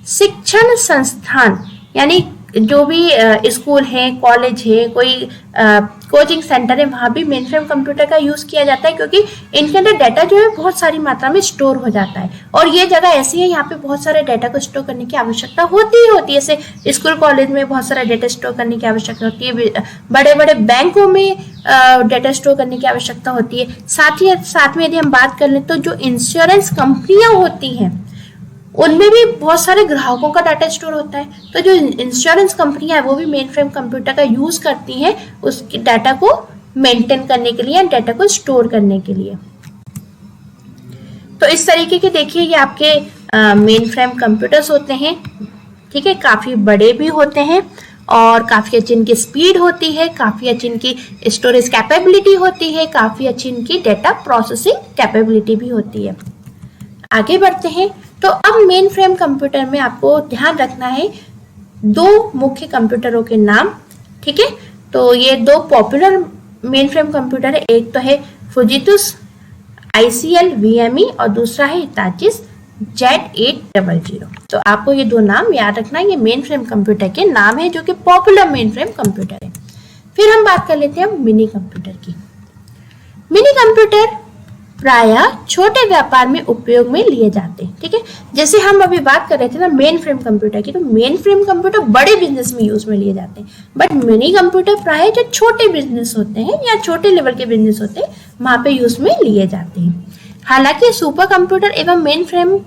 शिक्षण संस्थान यानी जो भी स्कूल है, कॉलेज है, कोई कोचिंग सेंटर है, वहां भी मेन फ्रेम कंप्यूटर का यूज किया जाता है, क्योंकि इनके अंदर डाटा जो है बहुत सारी मात्रा में स्टोर हो जाता है, और ये जगह ऐसी है यहाँ पे बहुत सारे डाटा को स्टोर करने की आवश्यकता होती है। जैसे स्कूल कॉलेज में बहुत सारा डाटा स्टोर करने की आवश्यकता होती है, बड़े बड़े बैंकों में डाटा स्टोर करने की आवश्यकता होती है। साथ में यदि हम बात कर ले तो जो इंश्योरेंस कंपनियां होती हैं उनमें भी बहुत सारे ग्राहकों का डाटा स्टोर होता है, तो जो इंश्योरेंस कंपनियां है वो भी मेन फ्रेम कंप्यूटर का यूज करती हैं उसके डाटा को मेंटेन करने के लिए, डाटा को स्टोर करने के लिए। तो इस तरीके के देखिए ये आपके मेन फ्रेम कंप्यूटर्स होते हैं। ठीक है, काफी बड़े भी होते हैं और काफी अच्छी इनकी स्पीड होती है, काफी अच्छी इनकी स्टोरेज कैपेबिलिटी होती है, काफी अच्छी इनकी डाटा प्रोसेसिंग कैपेबिलिटी भी होती है। आगे बढ़ते हैं। तो अब मेन फ्रेम कंप्यूटर में आपको ध्यान रखना है दो मुख्य कंप्यूटरों के नाम। ठीक है, तो ये दो पॉपुलर मेन फ्रेम कंप्यूटर है, एक तो है फुजितुस ICL VME और दूसरा है हिताची Z800। तो आपको ये दो नाम याद रखना, ये मेन फ्रेम कंप्यूटर के नाम है जो कि पॉपुलर मेन फ्रेम कंप्यूटर है। फिर हम बात कर लेते हैं मिनी कंप्यूटर की। मिनी कंप्यूटर प्रायः छोटे व्यापार में उपयोग में लिए जाते हैं। ठीक है, जैसे हम अभी बात कर रहे थे ना मेन फ्रेम कंप्यूटर की, तो मेन फ्रेम कंप्यूटर बड़े बिजनेस में यूज में लिए जाते हैं, बट मिनी कंप्यूटर प्रायः जो छोटे बिजनेस होते हैं या छोटे लेवल के बिजनेस होते हैं वहां पे यूज में लिए जाते हैं। हालांकि सुपर कंप्यूटर एवं मेन फ्रेम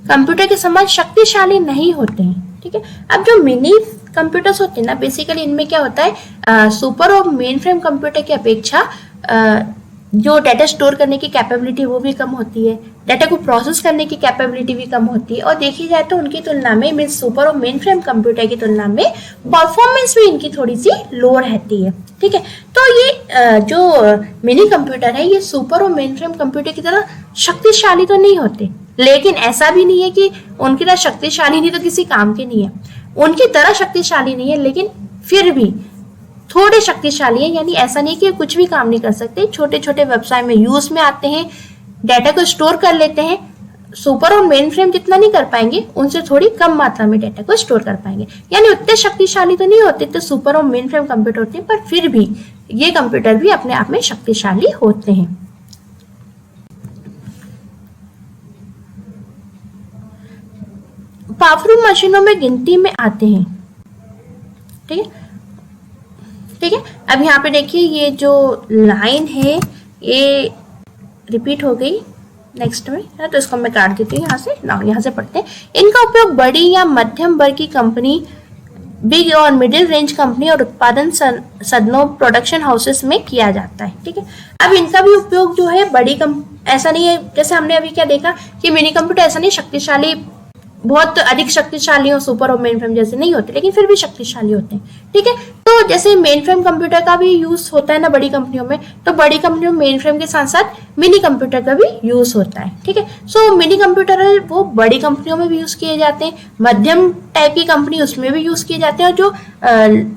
कंप्यूटर के समान शक्तिशाली नहीं होते हैं। ठीक है, अब जो मिनी कंप्यूटर्स होते हैं ना, बेसिकली इनमें क्या होता है, सुपर और मेन फ्रेम कंप्यूटर की अपेक्षा जो डाटा स्टोर करने की कैपेबिलिटी वो भी कम होती है, डाटा को प्रोसेस करने की कैपेबिलिटी भी कम होती है, और देखी जाए तो उनकी तुलना में मीन सुपर और मेन फ्रेम कंप्यूटर की तुलना में परफॉर्मेंस भी इनकी थोड़ी सी लो रहती है। ठीक है, तो ये जो मिनी कंप्यूटर है ये सुपर और मेन फ्रेम कंप्यूटर की तरह शक्तिशाली तो नहीं होते, लेकिन ऐसा भी नहीं है कि उनकी तरह शक्तिशाली नहीं तो किसी काम के नहीं है, उनकी तरह शक्तिशाली नहीं है, लेकिन फिर भी थोड़े शक्तिशाली है। यानी ऐसा नहीं कि कुछ भी काम नहीं कर सकते, छोटे छोटे व्यवसाय में यूज में आते हैं, डाटा को स्टोर कर लेते हैं। सुपर और मेन फ्रेम जितना नहीं कर पाएंगे, उनसे थोड़ी कम मात्रा में डाटा को स्टोर कर पाएंगे, यानी उतने शक्तिशाली तो नहीं होते तो सुपर और मेन फ्रेम कंप्यूटर होते हैं, पर फिर भी ये कंप्यूटर भी अपने आप में शक्तिशाली होते हैं। पावरफुल मशीनों में गिनती में आते हैं। ठीक है, ठीक है, अब यहाँ पे देखिए ये जो लाइन है ये रिपीट हो गई नेक्स्ट में है, तो इसको मैं काट देती हूँ यहाँ से ना, यहाँ से पढ़ते हैं। इनका उपयोग बड़ी या मध्यम वर्ग की कंपनी, बिग और मिडिल रेंज कंपनी और उत्पादन सदनों प्रोडक्शन हाउसेस में किया जाता है। ठीक है, अब इनका भी उपयोग जो है बड़ी ऐसा नहीं है जैसे हमने अभी क्या देखा कि मिनी कंप्यूटर ऐसा नहीं शक्तिशाली, बहुत अधिक शक्तिशाली हो सुपर और मेन फ्रेम जैसे नहीं होते, लेकिन फिर भी शक्तिशाली होते हैं। ठीक है, तो जैसे मेन फ्रेम कंप्यूटर का भी यूज होता है ना बड़ी कंपनियों में, तो बड़ी कंपनियों में मेन फ्रेम के साथ साथ मिनी कंप्यूटर का भी यूज होता है। ठीक है, सो मिनी कंप्यूटर है वो बड़ी कंपनियों में भी यूज किए जाते हैं, मध्यम टाइप की कंपनी उसमें भी यूज किए जाते हैं, और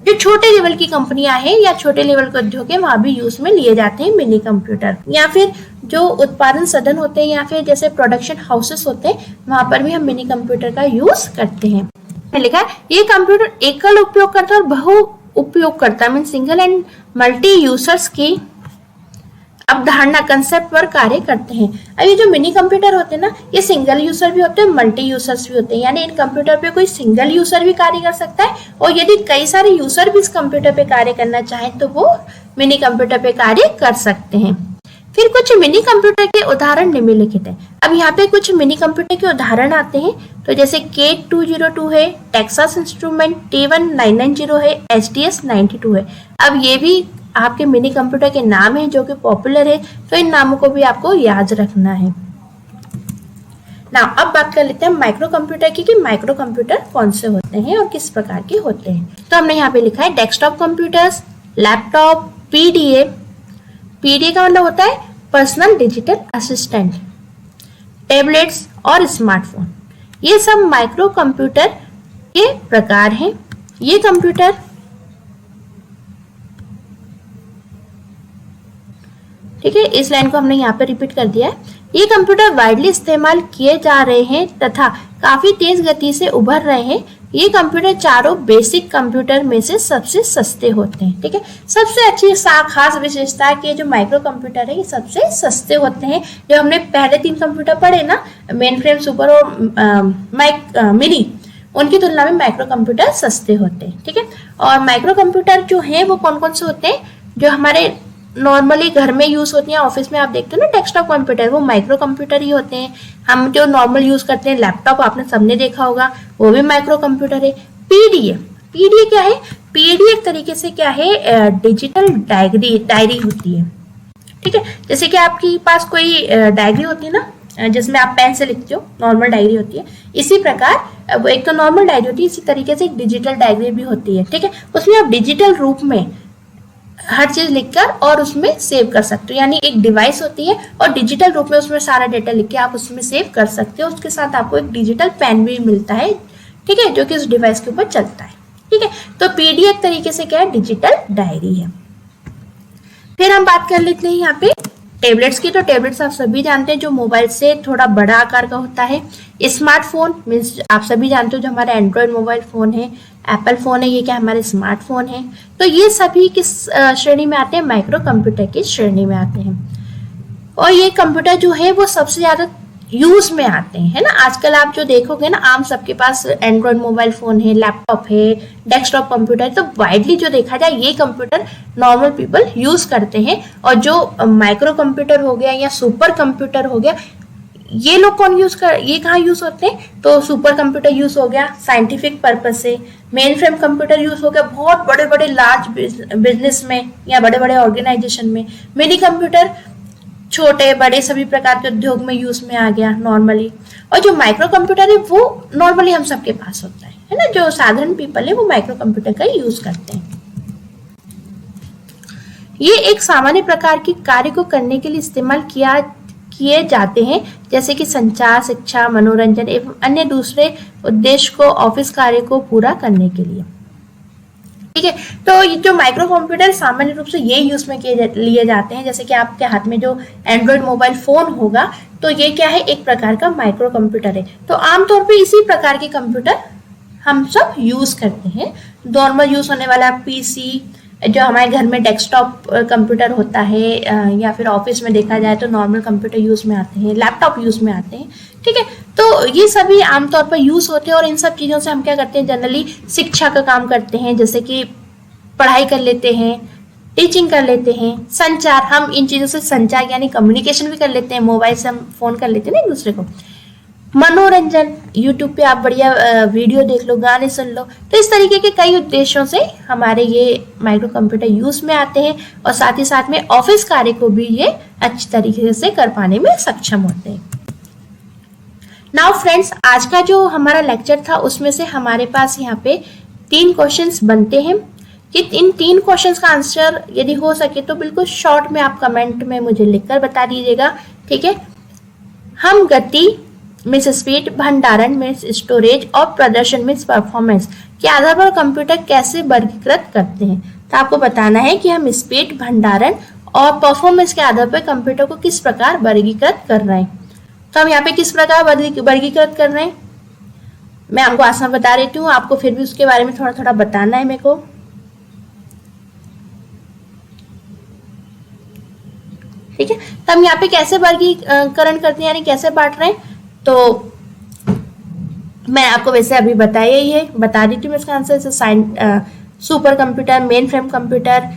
जो छोटे लेवल की कंपनियां हैं या छोटे लेवल के उद्योग है वहां भी यूज में लिए जाते हैं मिनी कंप्यूटर। या फिर जो उत्पादन सदन होते हैं या फिर जैसे प्रोडक्शन हाउसेस होते हैं वहां पर भी हम मिनी कंप्यूटर का यूज करते हैं। लिखा है ये कंप्यूटर एकल उपयोगकर्ता और बहु उपयोगकर्ता mean single and multi users की अवधारणा कंसेप्ट पर कार्य करते हैं। अब ये जो मिनी कंप्यूटर होते हैं ना ये सिंगल यूजर भी होते हैं, मल्टी यूजर्स भी होते हैं, यानी इन कंप्यूटर पे कोई सिंगल यूजर भी कार्य कर सकता है, और यदि कई सारे यूजर भी इस कंप्यूटर पे कार्य करना चाहें तो वो मिनी कंप्यूटर पे कार्य कर सकते हैं। फिर कुछ मिनी कंप्यूटर के उदाहरण निम्नलिखित है। अब यहाँ पे कुछ मिनी कंप्यूटर के उदाहरण आते हैं, तो जैसे K202 है, टेक्सास इंस्ट्रूमेंट T1990 है, HTS 92 है। अब ये भी आपके मिनी कंप्यूटर के नाम है जो कि पॉपुलर है, तो इन नामों को भी आपको याद रखना है ना। अब बात कर लेते हैं माइक्रो कंप्यूटर की कि माइक्रो कंप्यूटर कौन से होते हैं और किस प्रकार के होते हैं। तो हमने यहाँ पे लिखा है desktop computers, laptop, PDA। PDA का मतलब होता है पर्सनल डिजिटल असिस्टेंट, टैबलेट्स और स्मार्टफोन। ये सब माइक्रो कंप्यूटर के प्रकार हैं। ये कंप्यूटर ठीक है, इस लाइन को हमने यहाँ पे रिपीट कर दिया है। ये कंप्यूटर वाइडली इस्तेमाल किए जा रहे हैं तथा काफी तेज गति से उभर रहे हैं। ये कंप्यूटर चारों बेसिक कंप्यूटर में से सबसे सस्ते होते हैं। ठीक है, सबसे अच्छी खास विशेषता है कि जो माइक्रो कंप्यूटर है ये सबसे सस्ते होते हैं। जो हमने पहले 3 कंप्यूटर पढ़े ना, मेन फ्रेम, सुपर और मिनी, उनकी तुलना में माइक्रो कंप्यूटर सस्ते होते हैं। ठीक है, और माइक्रो कंप्यूटर जो है वो कौन कौन से होते हैं, जो हमारे नॉर्मली घर में यूज होती हैं, ऑफिस में आप देखते हो ना डेस्कटॉप कंप्यूटर, वो माइक्रो कंप्यूटर ही होते हैं। हम जो नॉर्मल यूज करते हैं लैपटॉप आपने सबने देखा होगा, वो भी माइक्रो कंप्यूटर है। पीडीए क्या है? पीडीए एक तरीके से क्या है, डिजिटल डायरी होती है। ठीक है, जैसे कि आपके पास कोई डायरी होती है ना जिसमें आप पेन से लिखते हो, नॉर्मल डायरी होती है, इसी प्रकार वो एक तो नॉर्मल डायरी होती है, इसी तरीके से एक डिजिटल डायरी भी होती है। ठीक है, उसमें आप डिजिटल रूप में हर चीज लिखकर और उसमें सेव कर सकते हो, यानी एक डिवाइस होती है और डिजिटल रूप में उसमें सारा डेटा लिख के आप उसमें सेव कर सकते हो। उसके साथ आपको एक डिजिटल पेन भी मिलता है, ठीक है, जो कि उस डिवाइस के ऊपर चलता है। ठीक है, तो पीडीए एक तरीके से क्या है, डिजिटल डायरी है। फिर हम बात कर लेते हैं यहाँ पे टेबलेट्स की। तो टेबलेट्स आप सभी जानते हैं जो मोबाइल से थोड़ा बड़ा आकार का होता है। स्मार्टफोन मीन्स आप सभी जानते हो जो हमारा एंड्रॉयड मोबाइल फोन है, एप्पल फोन है, ये क्या हमारे स्मार्टफोन है। तो ये सभी किस श्रेणी में आते हैं, माइक्रो कंप्यूटर की श्रेणी में आते हैं। और ये कंप्यूटर जो है वो सबसे ज्यादा यूज में आते हैं, है ना। आजकल आप जो देखोगे ना, आम सबके पास एंड्रॉइड मोबाइल फोन है, लैपटॉप है, डेस्कटॉप कंप्यूटर है, तो वाइडली जो देखा जाए ये कंप्यूटर नॉर्मल पीपल यूज करते हैं। और जो माइक्रो कंप्यूटर हो गया या सुपर कंप्यूटर हो गया, ये लोग कौन यूज कर, ये कहाँ यूज होते हैं, तो सुपर कंप्यूटर यूज हो गया साइंटिफिक पर्पज से, मेन फ्रेम कंप्यूटर यूज हो गया बहुत बड़े बड़े लार्ज बिजनेस में या बड़े बड़े ऑर्गेनाइजेशन में, मिनी कंप्यूटर छोटे बड़े सभी प्रकार के उद्योग में यूज में आ गया नॉर्मली। और जो माइक्रो कंप्यूटर है वो नॉर्मली हम सबके पास होता है ना, जो साधारण पीपल है वो माइक्रो कंप्यूटर का यूज करते हैं। ये एक सामान्य प्रकार के कार्य को करने के लिए इस्तेमाल किए जाते हैं, जैसे कि संचार, शिक्षा, मनोरंजन एवं अन्य दूसरे उद्देश्य को, ऑफिस कार्य को पूरा करने के लिए। ठीक है, तो ये जो माइक्रो कंप्यूटर सामान्य रूप से ये यूज में लिए जाते हैं। जैसे कि आपके हाथ में जो एंड्रॉइड मोबाइल फोन होगा, तो ये क्या है, एक प्रकार का माइक्रो कंप्यूटर है। तो आमतौर पे इसी प्रकार के कंप्यूटर हम सब यूज करते हैं। नॉर्मल यूज होने वाला पीसी, जो हमारे घर में डेस्कटॉप कंप्यूटर होता है, या फिर ऑफिस में देखा जाए तो नॉर्मल कंप्यूटर यूज में आते हैं, लैपटॉप यूज में आते हैं। ठीक है, तो ये सभी आमतौर पर यूज होते हैं। और इन सब चीजों से हम क्या करते हैं, जनरली शिक्षा का काम करते हैं, जैसे कि पढ़ाई कर लेते हैं, टीचिंग कर लेते हैं, संचार, हम इन चीजों से संचार यानी कम्युनिकेशन भी कर लेते हैं, मोबाइल से हम फोन कर लेते हैं ना एक दूसरे को। मनोरंजन, यूट्यूब पे आप बढ़िया वीडियो देख लो, गाने सुन लो। तो इस तरीके के कई उद्देश्यों से हमारे ये माइक्रो कंप्यूटर यूज में आते हैं। और साथ ही साथ में ऑफिस कार्य को भी ये अच्छी तरीके से कर पाने में सक्षम होते हैं। नाउ फ्रेंड्स, आज का जो हमारा लेक्चर था उसमें से हमारे पास यहाँ पे 3 क्वेश्चंस बनते हैं। कि इन 3 क्वेश्चंस का आंसर यदि हो सके तो बिल्कुल शॉर्ट में आप कमेंट में मुझे लिखकर बता दीजिएगा। ठीक है, हम गति मीन्स स्पीड, भंडारण मीन्स स्टोरेज और प्रदर्शन मीन्स परफॉर्मेंस के आधार पर कंप्यूटर कैसे वर्गीकृत करते हैं। तो आपको बताना है कि हम स्पीड, भंडारण और परफॉर्मेंस के आधार पर कंप्यूटर को किस प्रकार वर्गीकृत कर रहे हैं। तो हम यहाँ पे किस प्रकार वर्गीकृत कर रहे हैं, मैं आपको आसान बता रही हूँ, आपको फिर भी उसके बारे में थोड़ा थोड़ा बताना है मेरे को। ठीक है, तो हम यहाँ पे कैसे वर्गीकरण करते हैं, यानी कैसे बांट रहे हैं, तो मैं आपको वैसे अभी बताया ही है, बता देती हूँ इसका answer. Super computer, main frame computer,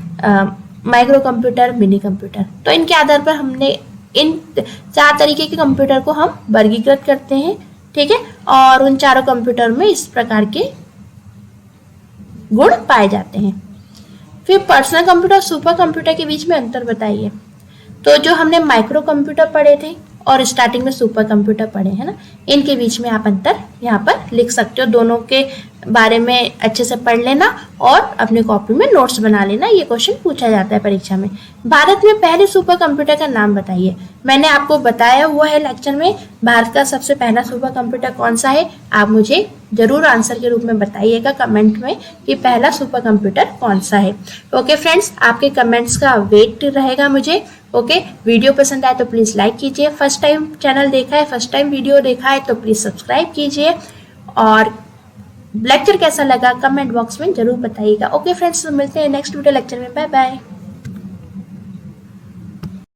micro computer, mini computer. तो इनके आधार पर हमने इन 4 तरीके के कंप्यूटर को हम वर्गीकृत करते हैं। ठीक है, और उन चारों कंप्यूटर में इस प्रकार के गुण पाए जाते हैं। फिर पर्सनल कंप्यूटर और सुपर कंप्यूटर के बीच में अंतर बताइए। तो जो हमने माइक्रो कंप्यूटर पढ़े थे और स्टार्टिंग में सुपर कंप्यूटर पढ़े हैं ना, इनके बीच में आप अंतर यहाँ पर लिख सकते हो। दोनों के बारे में अच्छे से पढ़ लेना और अपने कॉपी में नोट्स बना लेना, ये क्वेश्चन पूछा जाता है परीक्षा में। भारत में पहले सुपर कंप्यूटर का नाम बताइए। मैंने आपको बताया हुआ है लेक्चर में, भारत का सबसे पहला सुपर कंप्यूटर कौन सा है। आप मुझे जरूर आंसर के रूप में बताइएगा कमेंट में कि पहला सुपर कंप्यूटर कौन सा है। ओके फ्रेंड्स, आपके कमेंट्स का वेट रहेगा मुझे। ओके, वीडियो पसंद आए तो प्लीज़ लाइक कीजिए। फर्स्ट टाइम चैनल देखा है, फर्स्ट टाइम वीडियो देखा है तो प्लीज़ सब्सक्राइब कीजिए। और लेक्चर कैसा लगा कमेंट बॉक्स में जरूर बताइएगा। ओके फ्रेंड्स, मिलते हैं नेक्स्ट वीडियो लेक्चर में। Bye bye.